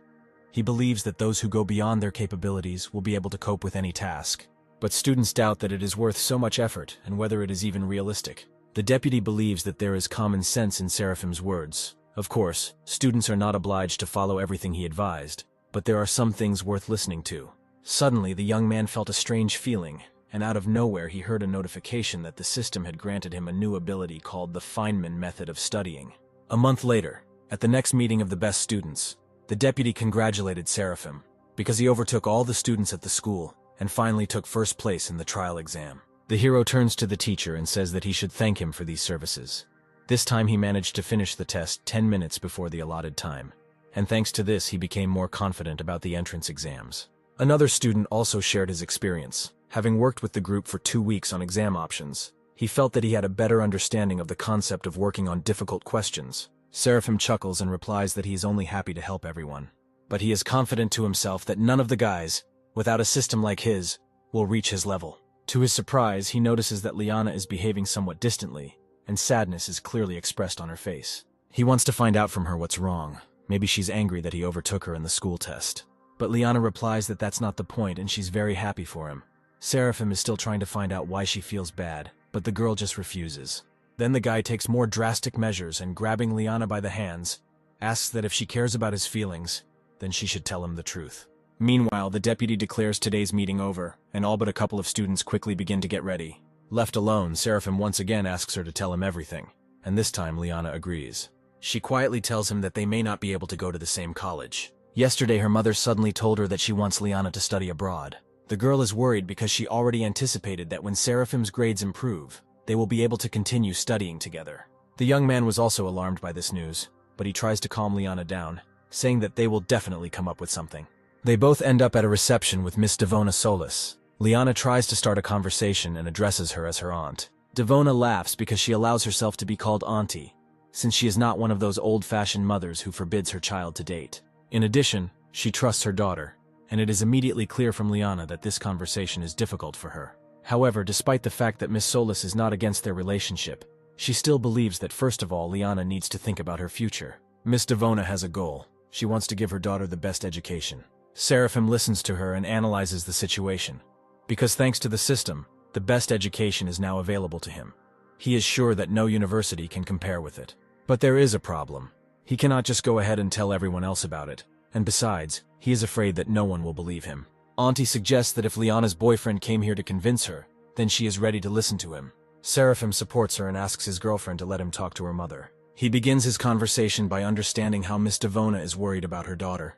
He believes that those who go beyond their capabilities will be able to cope with any task. But students doubt that it is worth so much effort and whether it is even realistic. The deputy believes that there is common sense in Seraphim's words. Of course, students are not obliged to follow everything he advised, but there are some things worth listening to. Suddenly, the young man felt a strange feeling, and out of nowhere he heard a notification that the system had granted him a new ability called the Feynman method of studying. A month later, at the next meeting of the best students, the deputy congratulated Seraphim, because he overtook all the students at the school and finally took first place in the trial exam. The hero turns to the teacher and says that he should thank him for these services. This time he managed to finish the test 10 minutes before the allotted time, and thanks to this he became more confident about the entrance exams. Another student also shared his experience. Having worked with the group for 2 weeks on exam options, He felt that he had a better understanding of the concept of working on difficult questions. Seraphim chuckles and replies that he is only happy to help everyone. But he is confident to himself that none of the guys, without a system like his, will reach his level. To his surprise, he notices that Liana is behaving somewhat distantly, and sadness is clearly expressed on her face. He wants to find out from her what's wrong. Maybe she's angry that he overtook her in the school test. But Liana replies that that's not the point and she's very happy for him. Seraphim is still trying to find out why she feels bad, but the girl just refuses. Then the guy takes more drastic measures and, grabbing Liana by the hands, asks that if she cares about his feelings, then she should tell him the truth. Meanwhile, the deputy declares today's meeting over, and all but a couple of students quickly begin to get ready. Left alone, Seraphim once again asks her to tell him everything, and this time Liana agrees. She quietly tells him that they may not be able to go to the same college. Yesterday, her mother suddenly told her that she wants Liana to study abroad. The girl is worried because she already anticipated that when Seraphim's grades improve, they will be able to continue studying together. The young man was also alarmed by this news, but he tries to calm Liana down, saying that they will definitely come up with something. They both end up at a reception with Miss Devona Solis. Liana tries to start a conversation and addresses her as her aunt. Devona laughs because she allows herself to be called auntie, since she is not one of those old-fashioned mothers who forbids her child to date. In addition, she trusts her daughter, and it is immediately clear from Liana that this conversation is difficult for her. However, despite the fact that Miss Solis is not against their relationship, she still believes that first of all Liana needs to think about her future. Miss Devona has a goal. She wants to give her daughter the best education. Seraphim listens to her and analyzes the situation. Because thanks to the system, the best education is now available to him. He is sure that no university can compare with it. But there is a problem. He cannot just go ahead and tell everyone else about it. And besides, he is afraid that no one will believe him. Auntie suggests that if Liana's boyfriend came here to convince her, then she is ready to listen to him. Seraphim supports her and asks his girlfriend to let him talk to her mother. He begins his conversation by understanding how Miss Devona is worried about her daughter.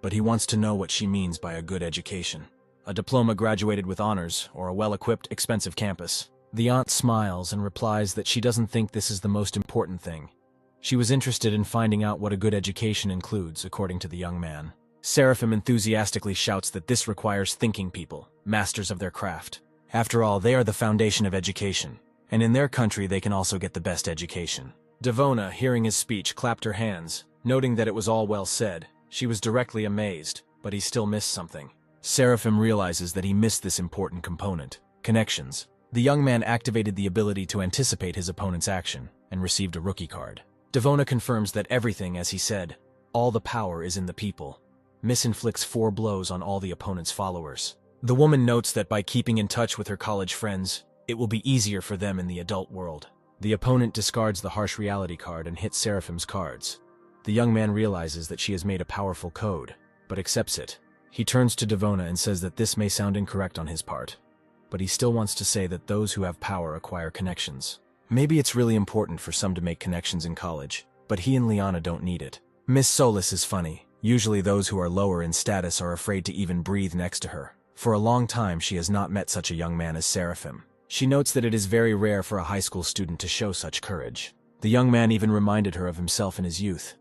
But he wants to know what she means by a good education. A diploma graduated with honors, or a well-equipped, expensive campus. The aunt smiles and replies that she doesn't think this is the most important thing. She was interested in finding out what a good education includes, according to the young man. Seraphim enthusiastically shouts that this requires thinking people, masters of their craft. After all, they are the foundation of education, and in their country they can also get the best education. Devona, hearing his speech, clapped her hands, noting that it was all well said. She was directly amazed, but he still missed something. Seraphim realizes that he missed this important component: connections. The young man activated the ability to anticipate his opponent's action, and received a rookie card. Devona confirms that everything, as he said, all the power is in the people. Inflicts 4 blows on all the opponent's followers. The woman notes that by keeping in touch with her college friends, it will be easier for them in the adult world. The opponent discards the harsh reality card and hits Seraphim's cards. The young man realizes that she has made a powerful code, but accepts it. He turns to Devona and says that this may sound incorrect on his part, but he still wants to say that those who have power acquire connections. Maybe it's really important for some to make connections in college, but he and Liana don't need it. Miss Solis is funny. Usually those who are lower in status are afraid to even breathe next to her. For a long time she has not met such a young man as Seraphim. She notes that it is very rare for a high school student to show such courage. The young man even reminded her of himself in his youth.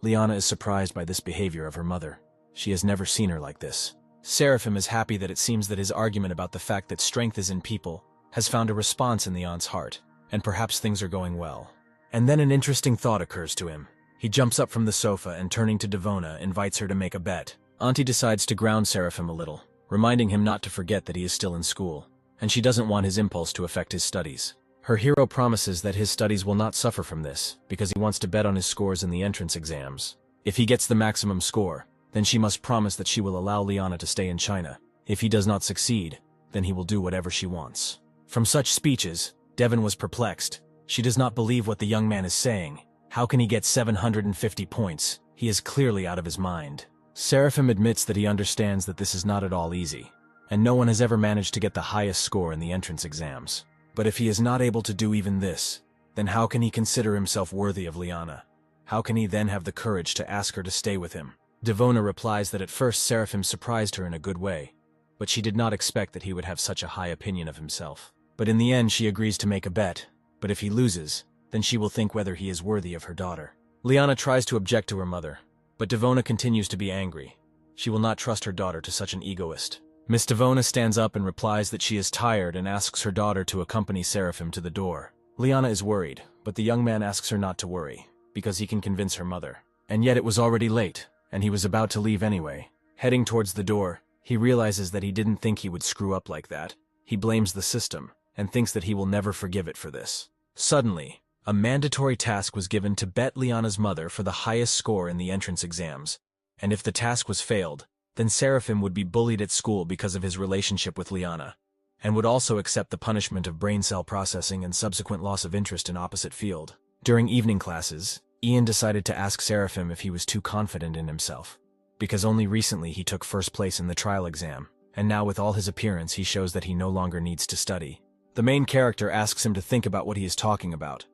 Liana is surprised by this behavior of her mother. She has never seen her like this. Seraphim is happy that it seems that his argument about the fact that strength is in people has found a response in the aunt's heart, and perhaps things are going well. And then an interesting thought occurs to him. He jumps up from the sofa and, turning to Devona, invites her to make a bet. Auntie decides to ground Seraphim a little, reminding him not to forget that he is still in school, and she doesn't want his impulse to affect his studies. Her hero promises that his studies will not suffer from this, because he wants to bet on his scores in the entrance exams. If he gets the maximum score, then she must promise that she will allow Liana to stay in China. If he does not succeed, then he will do whatever she wants. From such speeches, Devon was perplexed. She does not believe what the young man is saying. How can he get 750 points? He is clearly out of his mind. Seraphim admits that he understands that this is not at all easy, and no one has ever managed to get the highest score in the entrance exams. But if he is not able to do even this, then how can he consider himself worthy of Liana? How can he then have the courage to ask her to stay with him? Devona replies that at first Seraphim surprised her in a good way, but she did not expect that he would have such a high opinion of himself. But in the end she agrees to make a bet, but if he loses, then she will think whether he is worthy of her daughter. Liana tries to object to her mother, but Devona continues to be angry. She will not trust her daughter to such an egoist. Miss Devona stands up and replies that she is tired and asks her daughter to accompany Seraphim to the door. Liana is worried, but the young man asks her not to worry, because he can convince her mother. And yet it was already late, and he was about to leave anyway. Heading towards the door, he realizes that he didn't think he would screw up like that. He blames the system, and thinks that he will never forgive it for this. Suddenly, a mandatory task was given to bet Liana's mother for the highest score in the entrance exams, and if the task was failed, then Seraphim would be bullied at school because of his relationship with Liana, and would also accept the punishment of brain cell processing and subsequent loss of interest in opposite field. During evening classes, Ian decided to ask Seraphim if he was too confident in himself, because only recently he took first place in the trial exam, and now with all his appearance he shows that he no longer needs to study. The main character asks him to think about what he is talking about.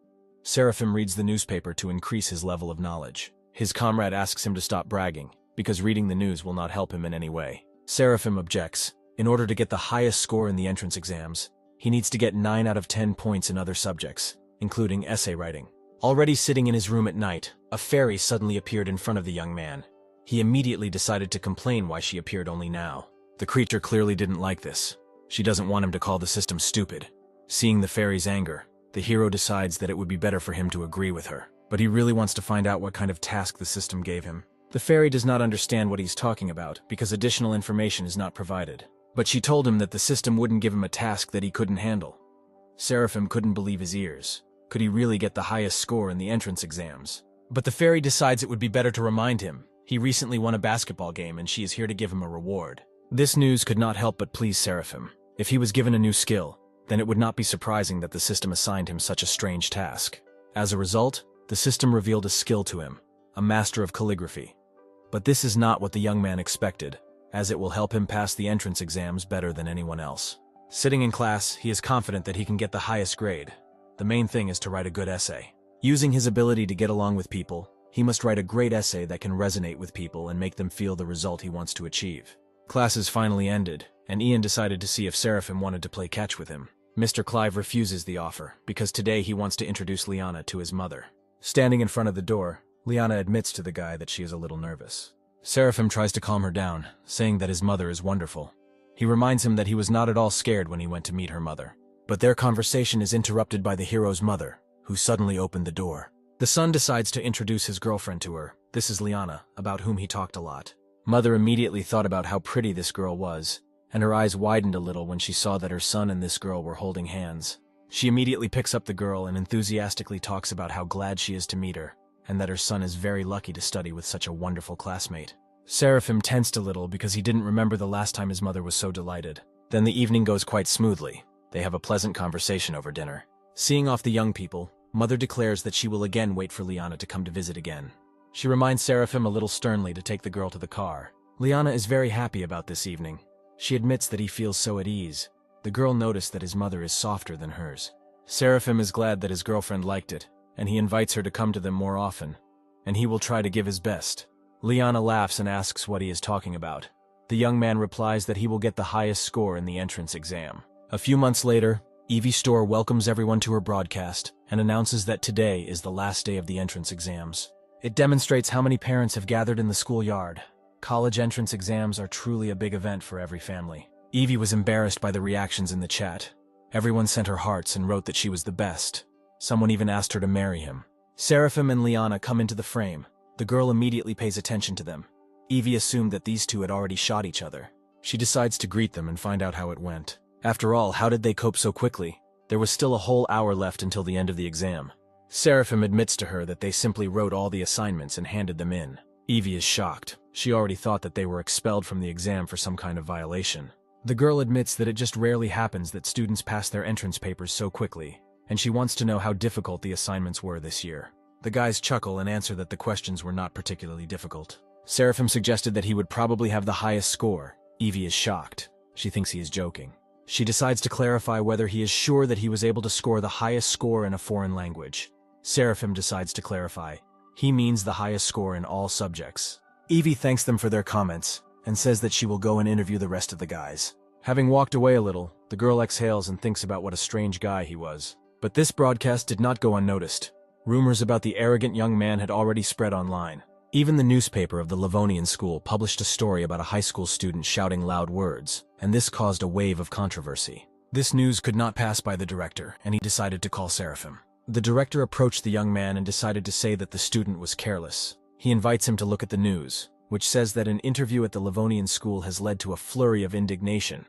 Seraphim reads the newspaper to increase his level of knowledge. His comrade asks him to stop bragging, because reading the news will not help him in any way. Seraphim objects. In order to get the highest score in the entrance exams, he needs to get 9 out of 10 points in other subjects, including essay writing. Already sitting in his room at night, a fairy suddenly appeared in front of the young man. He immediately decided to complain why she appeared only now. The creature clearly didn't like this. She doesn't want him to call the system stupid. Seeing the fairy's anger, the hero decides that it would be better for him to agree with her. But he really wants to find out what kind of task the system gave him. The fairy does not understand what he's talking about because additional information is not provided. But she told him that the system wouldn't give him a task that he couldn't handle. Seraphim couldn't believe his ears. Could he really get the highest score in the entrance exams? But the fairy decides it would be better to remind him. He recently won a basketball game and she is here to give him a reward. This news could not help but please Seraphim. If he was given a new skill, then it would not be surprising that the system assigned him such a strange task. As a result, the system revealed a skill to him, a master of calligraphy. But this is not what the young man expected, as it will help him pass the entrance exams better than anyone else. Sitting in class, he is confident that he can get the highest grade. The main thing is to write a good essay. Using his ability to get along with people, he must write a great essay that can resonate with people and make them feel the result he wants to achieve. Classes finally ended, and Ian decided to see if Seraphim wanted to play catch with him. Mr. Clive refuses the offer, because today he wants to introduce Liana to his mother. Standing in front of the door, Liana admits to the guy that she is a little nervous. Seraphim tries to calm her down, saying that his mother is wonderful. He reminds him that he was not at all scared when he went to meet her mother. But their conversation is interrupted by the hero's mother, who suddenly opened the door. The son decides to introduce his girlfriend to her. This is Liana, about whom he talked a lot. Mother immediately thought about how pretty this girl was, and her eyes widened a little when she saw that her son and this girl were holding hands. She immediately picks up the girl and enthusiastically talks about how glad she is to meet her, and that her son is very lucky to study with such a wonderful classmate. Seraphim tensed a little because he didn't remember the last time his mother was so delighted. Then the evening goes quite smoothly. They have a pleasant conversation over dinner. Seeing off the young people, Mother declares that she will again wait for Liana to come to visit again. She reminds Seraphim a little sternly to take the girl to the car. Liana is very happy about this evening. She admits that he feels so at ease. The girl noticed that his mother is softer than hers. Seraphim is glad that his girlfriend liked it, and he invites her to come to them more often, and he will try to give his best. Liana laughs and asks what he is talking about. The young man replies that he will get the highest score in the entrance exam. A few months later, Evie Store welcomes everyone to her broadcast and announces that today is the last day of the entrance exams. It demonstrates how many parents have gathered in the schoolyard. College entrance exams are truly a big event for every family. Evie was embarrassed by the reactions in the chat. Everyone sent her hearts and wrote that she was the best. Someone even asked her to marry him. Seraphim and Liana come into the frame. The girl immediately pays attention to them. Evie assumed that these two had already shot each other. She decides to greet them and find out how it went. After all, how did they cope so quickly? There was still a whole hour left until the end of the exam. Seraphim admits to her that they simply wrote all the assignments and handed them in. Evie is shocked. She already thought that they were expelled from the exam for some kind of violation. The girl admits that it just rarely happens that students pass their entrance papers so quickly, and she wants to know how difficult the assignments were this year. The guys chuckle and answer that the questions were not particularly difficult. Seraphim suggested that he would probably have the highest score. Evie is shocked. She thinks he is joking. She decides to clarify whether he is sure that he was able to score the highest score in a foreign language. Seraphim decides to clarify. He means the highest score in all subjects. Evie thanks them for their comments and says that she will go and interview the rest of the guys. Having walked away a little, the girl exhales and thinks about what a strange guy he was. But this broadcast did not go unnoticed. Rumors about the arrogant young man had already spread online. Even the newspaper of the Livonian school published a story about a high school student shouting loud words, and this caused a wave of controversy. This news could not pass by the director, and he decided to call Seraphim. The director approached the young man and decided to say that the student was careless. He invites him to look at the news, which says that an interview at the Livonian school has led to a flurry of indignation.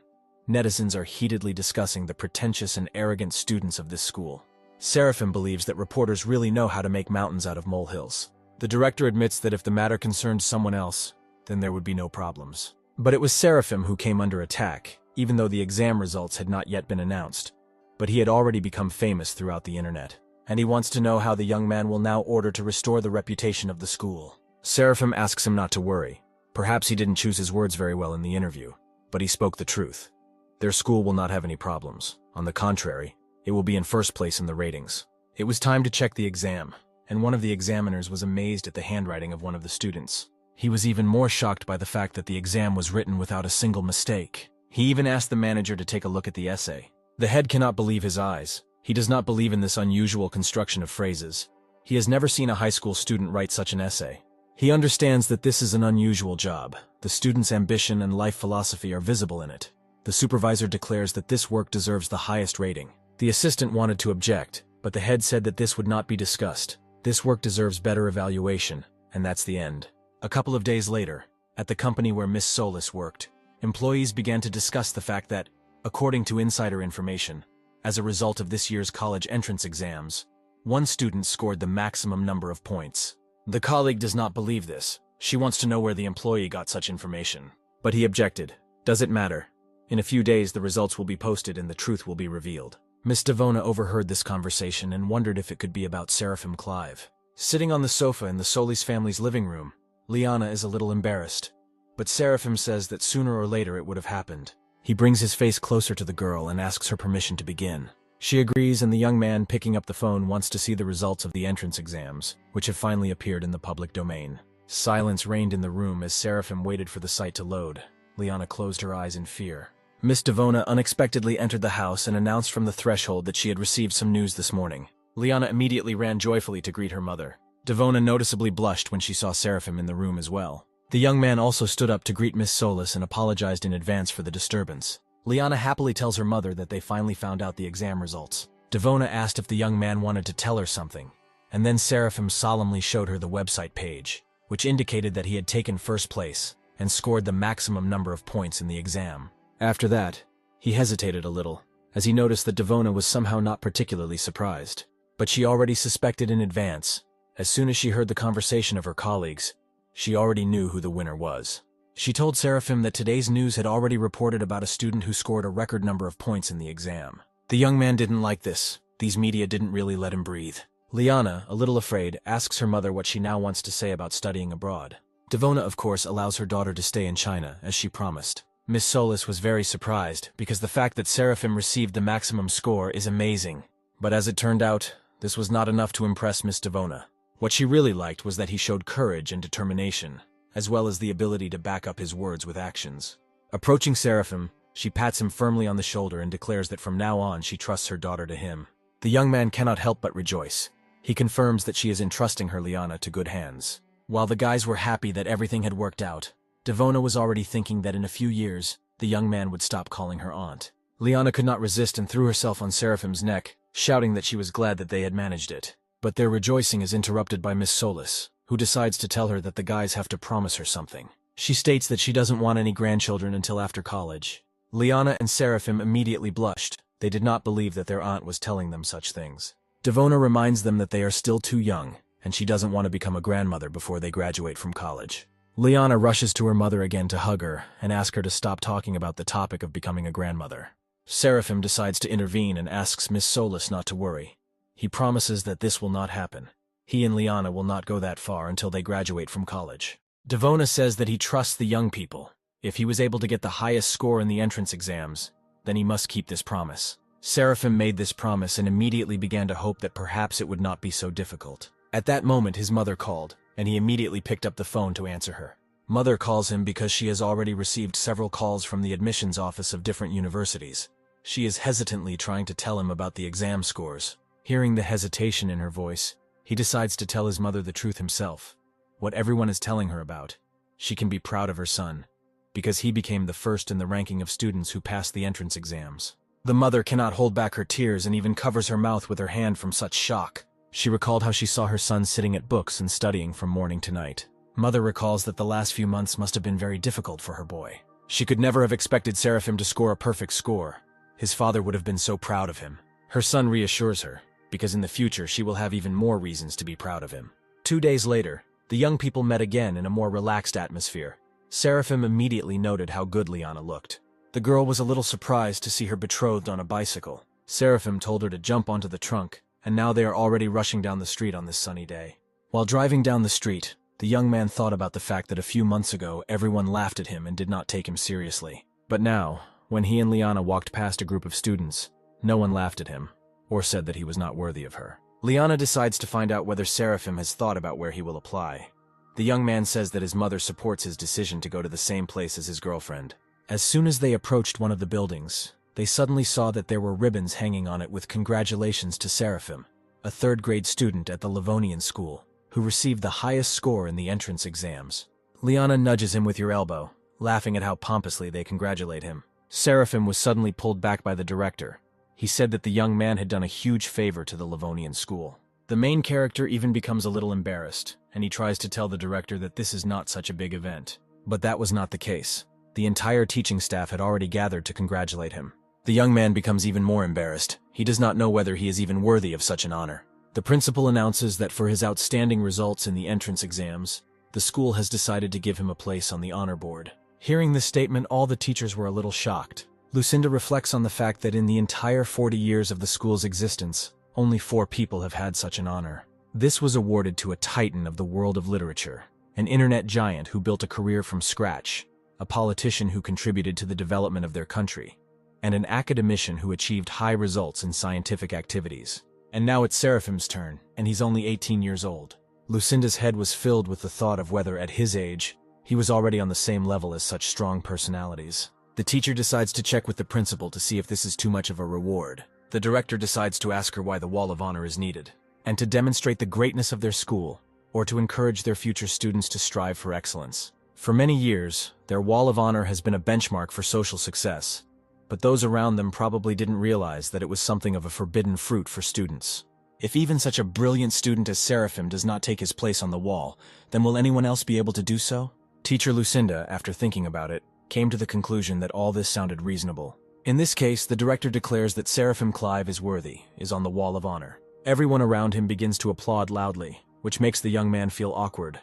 Netizens are heatedly discussing the pretentious and arrogant students of this school. Seraphim believes that reporters really know how to make mountains out of molehills. The director admits that if the matter concerned someone else, then there would be no problems. But it was Seraphim who came under attack, even though the exam results had not yet been announced. But he had already become famous throughout the internet, and he wants to know how the young man will now order to restore the reputation of the school. Seraphim asks him not to worry. Perhaps he didn't choose his words very well in the interview, but he spoke the truth. Their school will not have any problems. On the contrary, it will be in first place in the ratings. It was time to check the exam, and one of the examiners was amazed at the handwriting of one of the students. He was even more shocked by the fact that the exam was written without a single mistake. He even asked the manager to take a look at the essay. The head cannot believe his eyes. He does not believe in this unusual construction of phrases. He has never seen a high school student write such an essay. He understands that this is an unusual job. The student's ambition and life philosophy are visible in it. The supervisor declares that this work deserves the highest rating. The assistant wanted to object, but the head said that this would not be discussed. This work deserves better evaluation, and that's the end. A couple of days later, at the company where Miss Solis worked, employees began to discuss the fact that, according to insider information, as a result of this year's college entrance exams, one student scored the maximum number of points. The colleague does not believe this. She wants to know where the employee got such information. But he objected. Does it matter? In a few days, the results will be posted and the truth will be revealed. Miss Devona overheard this conversation and wondered if it could be about Seraphim Clive. Sitting on the sofa in the Solis family's living room, Liana is a little embarrassed. But Seraphim says that sooner or later it would have happened. He brings his face closer to the girl and asks her permission to begin. She agrees, and the young man picking up the phone wants to see the results of the entrance exams, which have finally appeared in the public domain. Silence reigned in the room as Seraphim waited for the site to load. Liana closed her eyes in fear. Miss Devona unexpectedly entered the house and announced from the threshold that she had received some news this morning. Liana immediately ran joyfully to greet her mother. Devona noticeably blushed when she saw Seraphim in the room as well. The young man also stood up to greet Miss Solis and apologized in advance for the disturbance. Liana happily tells her mother that they finally found out the exam results. Devona asked if the young man wanted to tell her something, and then Seraphim solemnly showed her the website page, which indicated that he had taken first place and scored the maximum number of points in the exam. After that, he hesitated a little, as he noticed that Devona was somehow not particularly surprised. But she already suspected in advance. As soon as she heard the conversation of her colleagues, she already knew who the winner was. She told Seraphim that today's news had already reported about a student who scored a record number of points in the exam. The young man didn't like this. These media didn't really let him breathe. Liana, a little afraid, asks her mother what she now wants to say about studying abroad. Devona, of course, allows her daughter to stay in China, as she promised. Miss Solis was very surprised, because the fact that Seraphim received the maximum score is amazing. But as it turned out, this was not enough to impress Miss Devona. What she really liked was that he showed courage and determination, as well as the ability to back up his words with actions. Approaching Seraphim, she pats him firmly on the shoulder and declares that from now on she trusts her daughter to him. The young man cannot help but rejoice. He confirms that she is entrusting her Liana to good hands. While the guys were happy that everything had worked out, Devona was already thinking that in a few years, the young man would stop calling her aunt. Liana could not resist and threw herself on Seraphim's neck, shouting that she was glad that they had managed it. But their rejoicing is interrupted by Miss Solis, who decides to tell her that the guys have to promise her something. She states that she doesn't want any grandchildren until after college. Liana and Seraphim immediately blushed. They did not believe that their aunt was telling them such things. Devona reminds them that they are still too young, and she doesn't want to become a grandmother before they graduate from college. Liana rushes to her mother again to hug her and ask her to stop talking about the topic of becoming a grandmother. Seraphim decides to intervene and asks Miss Solis not to worry. He promises that this will not happen. He and Liana will not go that far until they graduate from college. Devona says that he trusts the young people. If he was able to get the highest score in the entrance exams, then he must keep this promise. Seraphim made this promise and immediately began to hope that perhaps it would not be so difficult. At that moment, his mother called, and he immediately picked up the phone to answer her. Mother calls him because she has already received several calls from the admissions office of different universities. She is hesitantly trying to tell him about the exam scores. Hearing the hesitation in her voice, he decides to tell his mother the truth himself. what everyone is telling her about. She can be proud of her son, because he became the first in the ranking of students who passed the entrance exams. The mother cannot hold back her tears and even covers her mouth with her hand from such shock. She recalled how she saw her son sitting at books and studying from morning to night. Mother recalls that the last few months must have been very difficult for her boy. She could never have expected Seraphim to score a perfect score. His father would have been so proud of him. Her son reassures her, because in the future she will have even more reasons to be proud of him. 2 days later, the young people met again in a more relaxed atmosphere. Seraphim immediately noted how good Liana looked. The girl was a little surprised to see her betrothed on a bicycle. Seraphim told her to jump onto the trunk, and now they are already rushing down the street on this sunny day. While driving down the street, the young man thought about the fact that a few months ago everyone laughed at him and did not take him seriously. But now, when he and Liana walked past a group of students, no one laughed at him, or said that he was not worthy of her. Liana decides to find out whether Seraphim has thought about where he will apply. The young man says that his mother supports his decision to go to the same place as his girlfriend. As soon as they approached one of the buildings, they suddenly saw that there were ribbons hanging on it with congratulations to Seraphim, a third-grade student at the Livonian school, who received the highest score in the entrance exams. Liana nudges him with your elbow, laughing at how pompously they congratulate him. Seraphim was suddenly pulled back by the director. He said that the young man had done a huge favor to the Livonian school. The main character even becomes a little embarrassed, and he tries to tell the director that this is not such a big event. But that was not the case. The entire teaching staff had already gathered to congratulate him. The young man becomes even more embarrassed. He does not know whether he is even worthy of such an honor. The principal announces that for his outstanding results in the entrance exams, the school has decided to give him a place on the honor board. Hearing this statement, all the teachers were a little shocked. Lucinda reflects on the fact that in the entire 40 years of the school's existence, only 4 people have had such an honor. This was awarded to a titan of the world of literature, an internet giant who built a career from scratch, a politician who contributed to the development of their country, and an academician who achieved high results in scientific activities. And now it's Seraphim's turn, and he's only 18 years old. Lucinda's head was filled with the thought of whether, at his age, he was already on the same level as such strong personalities. The teacher decides to check with the principal to see if this is too much of a reward. The director decides to ask her why the Wall of Honor is needed, and to demonstrate the greatness of their school, or to encourage their future students to strive for excellence. For many years, their Wall of Honor has been a benchmark for social success, but those around them probably didn't realize that it was something of a forbidden fruit for students. If even such a brilliant student as Seraphim does not take his place on the wall, then will anyone else be able to do so? Teacher Lucinda, after thinking about it, came to the conclusion that all this sounded reasonable. In this case, the director declares that Seraphim Clive is worthy, is on the Wall of Honor. Everyone around him begins to applaud loudly, which makes the young man feel awkward.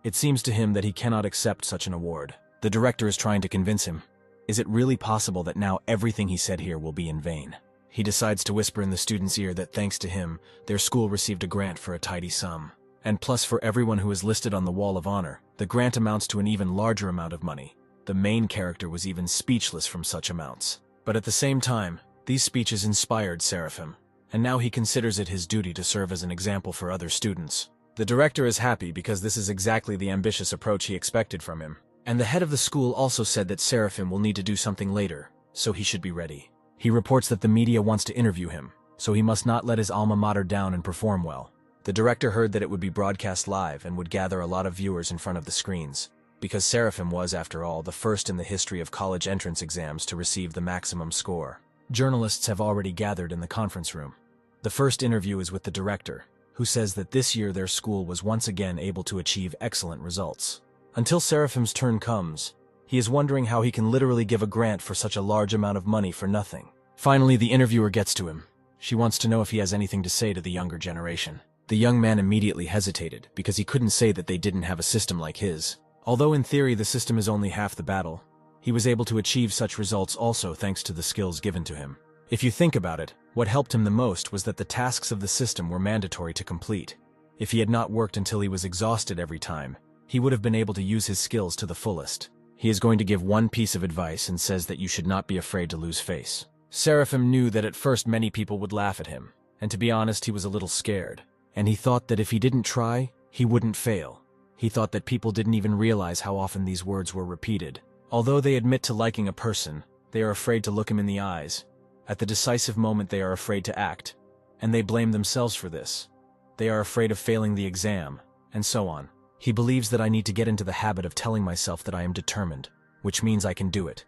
It seems to him that he cannot accept such an award. The director is trying to convince him. Is it really possible that now everything he said here will be in vain? He decides to whisper in the student's ear that thanks to him, their school received a grant for a tidy sum. And plus, for everyone who is listed on the Wall of Honor, the grant amounts to an even larger amount of money. The main character was even speechless from such amounts. But at the same time, these speeches inspired Seraphim, and now he considers it his duty to serve as an example for other students. The director is happy because this is exactly the ambitious approach he expected from him. And the head of the school also said that Seraphim will need to do something later, so he should be ready. He reports that the media wants to interview him, so he must not let his alma mater down and perform well. The director heard that it would be broadcast live and would gather a lot of viewers in front of the screens, because Seraphim was, after all, the first in the history of college entrance exams to receive the maximum score. Journalists have already gathered in the conference room. The first interview is with the director, who says that this year their school was once again able to achieve excellent results. Until Seraphim's turn comes, he is wondering how he can literally give a grant for such a large amount of money for nothing. Finally, the interviewer gets to him. She wants to know if he has anything to say to the younger generation. The young man immediately hesitated because he couldn't say that they didn't have a system like his. Although in theory the system is only half the battle, he was able to achieve such results also thanks to the skills given to him. If you think about it, what helped him the most was that the tasks of the system were mandatory to complete. If he had not worked until he was exhausted every time, he would have been able to use his skills to the fullest. He is going to give one piece of advice and says that you should not be afraid to lose face. Seraphim knew that at first many people would laugh at him, and to be honest, he was a little scared. And he thought that if he didn't try, he wouldn't fail. He thought that people didn't even realize how often these words were repeated. Although they admit to liking a person, they are afraid to look him in the eyes. At the decisive moment they are afraid to act, and they blame themselves for this. They are afraid of failing the exam, and so on. He believes that I need to get into the habit of telling myself that I am determined, which means I can do it.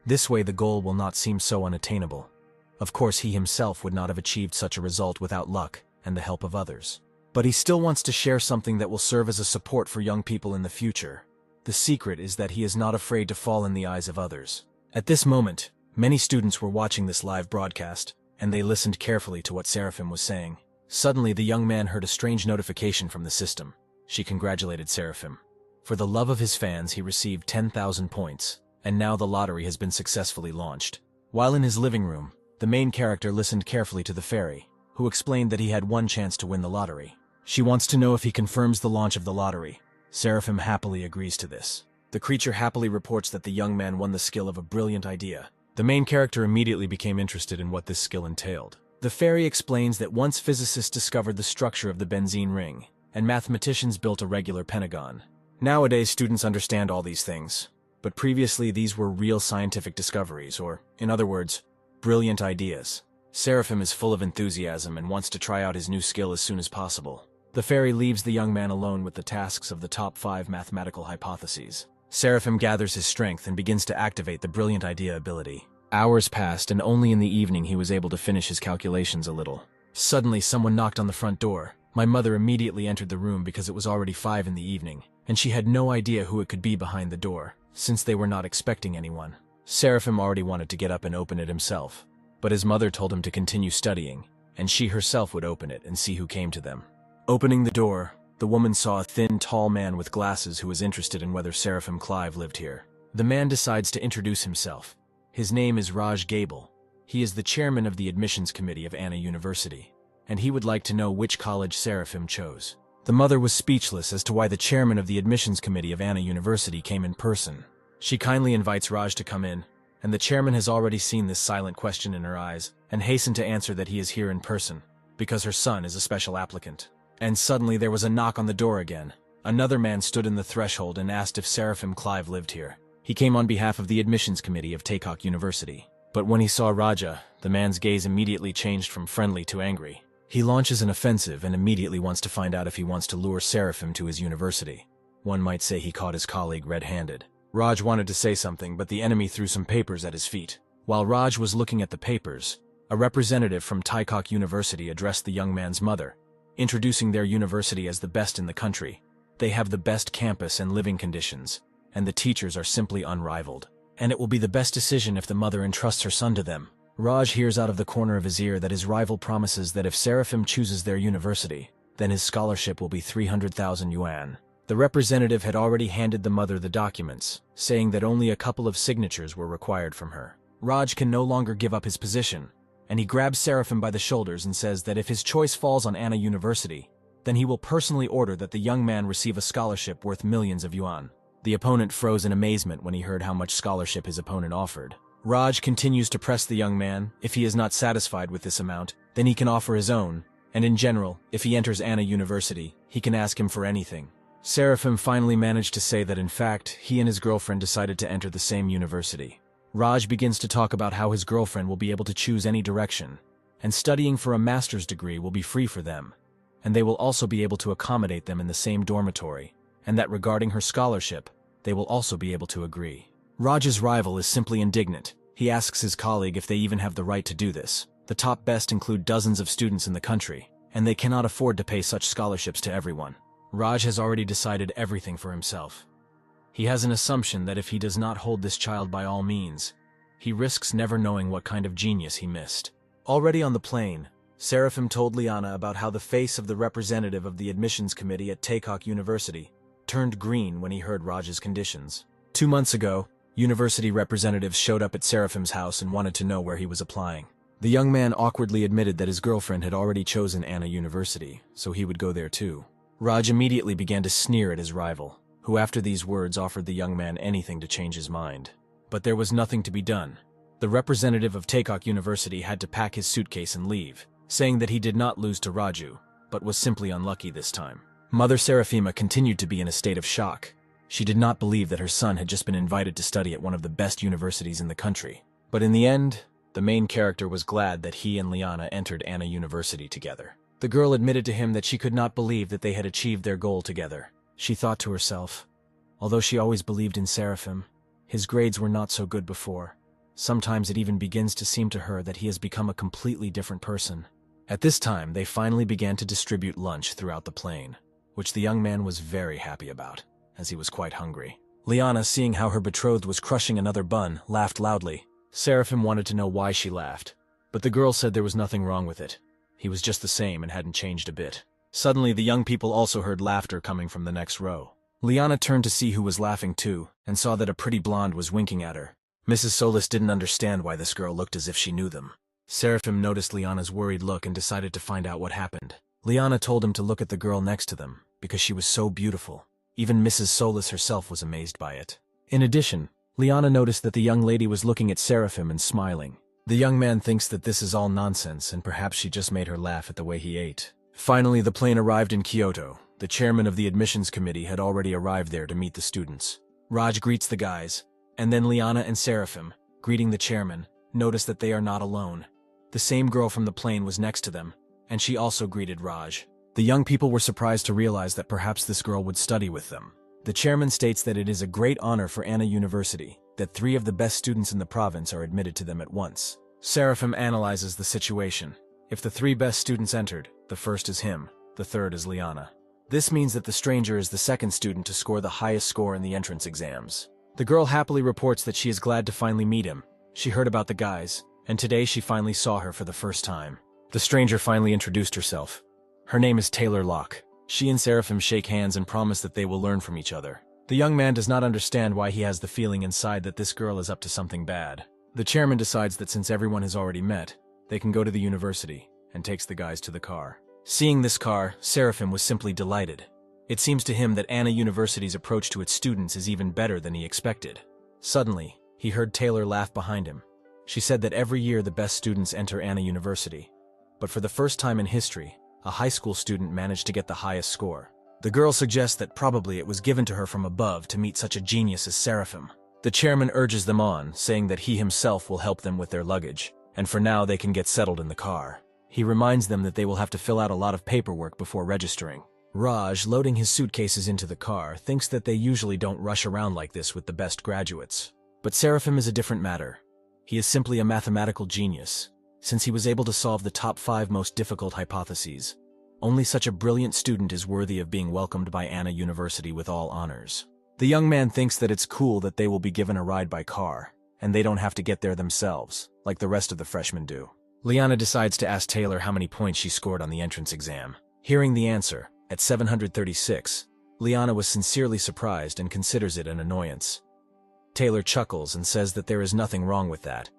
This way the goal will not seem so unattainable. Of course, he himself would not have achieved such a result without luck and the help of others. But he still wants to share something that will serve as a support for young people in the future. The secret is that he is not afraid to fall in the eyes of others. At this moment, many students were watching this live broadcast, and they listened carefully to what Seraphim was saying. Suddenly, the young man heard a strange notification from the system. She congratulated Seraphim. For the love of his fans, he received 10,000 points, and now the lottery has been successfully launched. While in his living room, the main character listened carefully to the fairy, who explained that he had one chance to win the lottery. She wants to know if he confirms the launch of the lottery. Seraphim happily agrees to this. The creature happily reports that the young man won the skill of a brilliant idea. The main character immediately became interested in what this skill entailed. The fairy explains that once physicists discovered the structure of the benzene ring, and mathematicians built a regular pentagon. Nowadays, students understand all these things, but previously these were real scientific discoveries, or, in other words, brilliant ideas. Seraphim is full of enthusiasm and wants to try out his new skill as soon as possible. The fairy leaves the young man alone with the tasks of the top 5 mathematical hypotheses. Seraphim gathers his strength and begins to activate the brilliant idea ability. Hours passed, and only in the evening he was able to finish his calculations a little. Suddenly, someone knocked on the front door. My mother immediately entered the room because it was already 5 in the evening, and she had no idea who it could be behind the door, since they were not expecting anyone. Seraphim already wanted to get up and open it himself, but his mother told him to continue studying, and she herself would open it and see who came to them. Opening the door, the woman saw a thin, tall man with glasses who was interested in whether Seraphim Clive lived here. The man decides to introduce himself. His name is Raj Gable. He is the chairman of the admissions committee of Anna University, and he would like to know which college Seraphim chose. The mother was speechless as to why the chairman of the admissions committee of Anna University came in person. She kindly invites Raj to come in, and the chairman has already seen this silent question in her eyes, and hastened to answer that he is here in person, because her son is a special applicant. And suddenly there was a knock on the door again. Another man stood in the threshold and asked if Seraphim Clive lived here. He came on behalf of the admissions committee of Taekock University. But when he saw Raja, the man's gaze immediately changed from friendly to angry. He launches an offensive and immediately wants to find out if he wants to lure Seraphim to his university. One might say he caught his colleague red-handed. Raj wanted to say something, but the enemy threw some papers at his feet. While Raj was looking at the papers, a representative from Taekock University addressed the young man's mother, introducing their university as the best in the country. They have the best campus and living conditions, and the teachers are simply unrivaled. And it will be the best decision if the mother entrusts her son to them. Raj hears out of the corner of his ear that his rival promises that if Seraphim chooses their university, then his scholarship will be 300,000 yuan. The representative had already handed the mother the documents, saying that only a couple of signatures were required from her. Raj can no longer give up his position, and he grabs Seraphim by the shoulders and says that if his choice falls on Anna University, then he will personally order that the young man receive a scholarship worth millions of yuan. The opponent froze in amazement when he heard how much scholarship his opponent offered. Raj continues to press the young man. If he is not satisfied with this amount, then he can offer his own, and in general, if he enters Anna University, he can ask him for anything. Seraphim finally managed to say that in fact, he and his girlfriend decided to enter the same university. Raj begins to talk about how his girlfriend will be able to choose any direction, and studying for a master's degree will be free for them, and they will also be able to accommodate them in the same dormitory, and that regarding her scholarship, they will also be able to agree. Raj's rival is simply indignant. He asks his colleague if they even have the right to do this. The top best include dozens of students in the country, and they cannot afford to pay such scholarships to everyone. Raj has already decided everything for himself. He has an assumption that if he does not hold this child by all means, he risks never knowing what kind of genius he missed. Already on the plane, Seraphim told Liana about how the face of the representative of the admissions committee at Taekock University turned green when he heard Raj's conditions. 2 months ago, university representatives showed up at Seraphim's house and wanted to know where he was applying. The young man awkwardly admitted that his girlfriend had already chosen Anna University, so he would go there too. Raj immediately began to sneer at his rival, who after these words offered the young man anything to change his mind. But there was nothing to be done. The representative of Taekock University had to pack his suitcase and leave, saying that he did not lose to Raju, but was simply unlucky this time. Mother Seraphima continued to be in a state of shock. She did not believe that her son had just been invited to study at one of the best universities in the country. But in the end, the main character was glad that he and Liana entered Anna University together. The girl admitted to him that she could not believe that they had achieved their goal together. She thought to herself. Although she always believed in Seraphim, his grades were not so good before. Sometimes it even begins to seem to her that he has become a completely different person. At this time, they finally began to distribute lunch throughout the plane, which the young man was very happy about, as he was quite hungry. Liana, seeing how her betrothed was crushing another bun, laughed loudly. Seraphim wanted to know why she laughed, but the girl said there was nothing wrong with it. He was just the same and hadn't changed a bit. Suddenly, the young people also heard laughter coming from the next row. Liana turned to see who was laughing too, and saw that a pretty blonde was winking at her. Mrs. Solis didn't understand why this girl looked as if she knew them. Seraphim noticed Liana's worried look and decided to find out what happened. Liana told him to look at the girl next to them, because she was so beautiful. Even Mrs. Solis herself was amazed by it. In addition, Liana noticed that the young lady was looking at Seraphim and smiling. The young man thinks that this is all nonsense and perhaps she just made her laugh at the way he ate. Finally, the plane arrived in Kyoto. The chairman of the admissions committee had already arrived there to meet the students. Raj greets the guys, and then Liana and Seraphim, greeting the chairman, notice that they are not alone. The same girl from the plane was next to them, and she also greeted Raj. The young people were surprised to realize that perhaps this girl would study with them. The chairman states that it is a great honor for Anna University, that 3 of the best students in the province are admitted to them at once. Seraphim analyzes the situation. If the 3 best students entered, the first is him, the third is Liana. This means that the stranger is the second student to score the highest score in the entrance exams. The girl happily reports that she is glad to finally meet him. She heard about the guys, and today she finally saw her for the first time. The stranger finally introduced herself. Her name is Taylor Locke. She and Seraphim shake hands and promise that they will learn from each other. The young man does not understand why he has the feeling inside that this girl is up to something bad. The chairman decides that since everyone has already met, they can go to the university, and takes the guys to the car. Seeing this car, Seraphim was simply delighted. It seems to him that Anna University's approach to its students is even better than he expected. Suddenly, he heard Taylor laugh behind him. She said that every year the best students enter Anna University. But for the first time in history, a high school student managed to get the highest score. The girl suggests that probably it was given to her from above to meet such a genius as Seraphim. The chairman urges them on, saying that he himself will help them with their luggage, and for now they can get settled in the car. He reminds them that they will have to fill out a lot of paperwork before registering. Raj, loading his suitcases into the car, thinks that they usually don't rush around like this with the best graduates. But Seraphim is a different matter. He is simply a mathematical genius, since he was able to solve the top 5 most difficult hypotheses. Only such a brilliant student is worthy of being welcomed by Anna University with all honors. The young man thinks that it's cool that they will be given a ride by car, and they don't have to get there themselves, like the rest of the freshmen do. Liana decides to ask Taylor how many points she scored on the entrance exam. Hearing the answer, at 736, Liana was sincerely surprised and considers it an annoyance. Taylor chuckles and says that there is nothing wrong with that.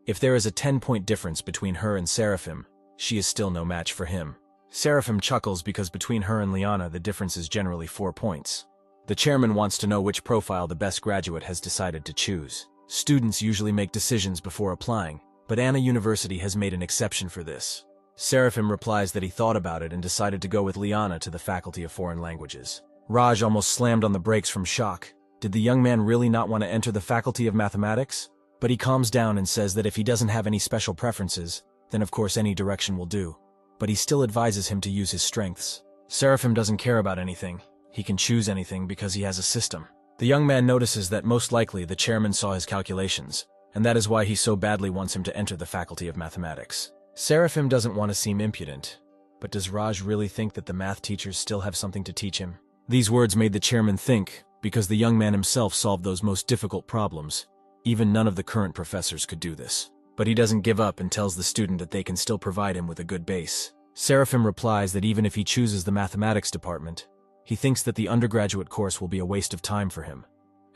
If there is a 10-point difference between her and Seraphim, she is still no match for him. Seraphim chuckles because between her and Liana the difference is generally 4 points. The chairman wants to know which profile the best graduate has decided to choose. Students usually make decisions before applying, but Anna University has made an exception for this. Seraphim replies that he thought about it and decided to go with Liana to the Faculty of Foreign Languages. Raj almost slammed on the brakes from shock. Did the young man really not want to enter the Faculty of Mathematics? But he calms down and says that if he doesn't have any special preferences, then of course any direction will do. But he still advises him to use his strengths. Seraphim doesn't care about anything. He can choose anything because he has a system. The young man notices that most likely the chairman saw his calculations, and that is why he so badly wants him to enter the Faculty of Mathematics. Seraphim doesn't want to seem impudent, but does Raj really think that the math teachers still have something to teach him? These words made the chairman think, because the young man himself solved those most difficult problems. Even none of the current professors could do this. But he doesn't give up and tells the student that they can still provide him with a good base. Seraphim replies that even if he chooses the mathematics department, he thinks that the undergraduate course will be a waste of time for him,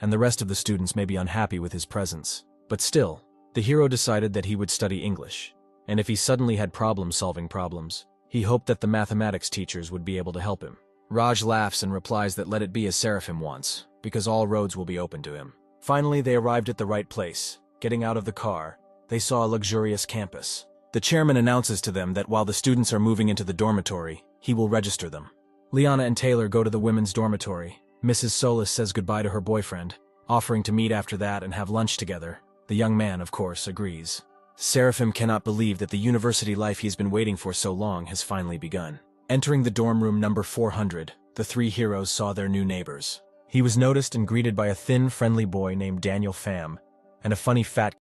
and the rest of the students may be unhappy with his presence. But still, the hero decided that he would study English, and if he suddenly had problems solving problems, he hoped that the mathematics teachers would be able to help him. Raj laughs and replies that let it be as Seraphim wants, because all roads will be open to him. Finally, they arrived at the right place. Getting out of the car, they saw a luxurious campus. The chairman announces to them that while the students are moving into the dormitory, he will register them. Liana and Taylor go to the women's dormitory. Mrs. Solis says goodbye to her boyfriend, offering to meet after that and have lunch together. The young man, of course, agrees. Seraphim cannot believe that the university life he's been waiting for so long has finally begun. Entering the dorm room number 400, the three heroes saw their new neighbors. He was noticed and greeted by a thin, friendly boy named Daniel Pham and a funny fat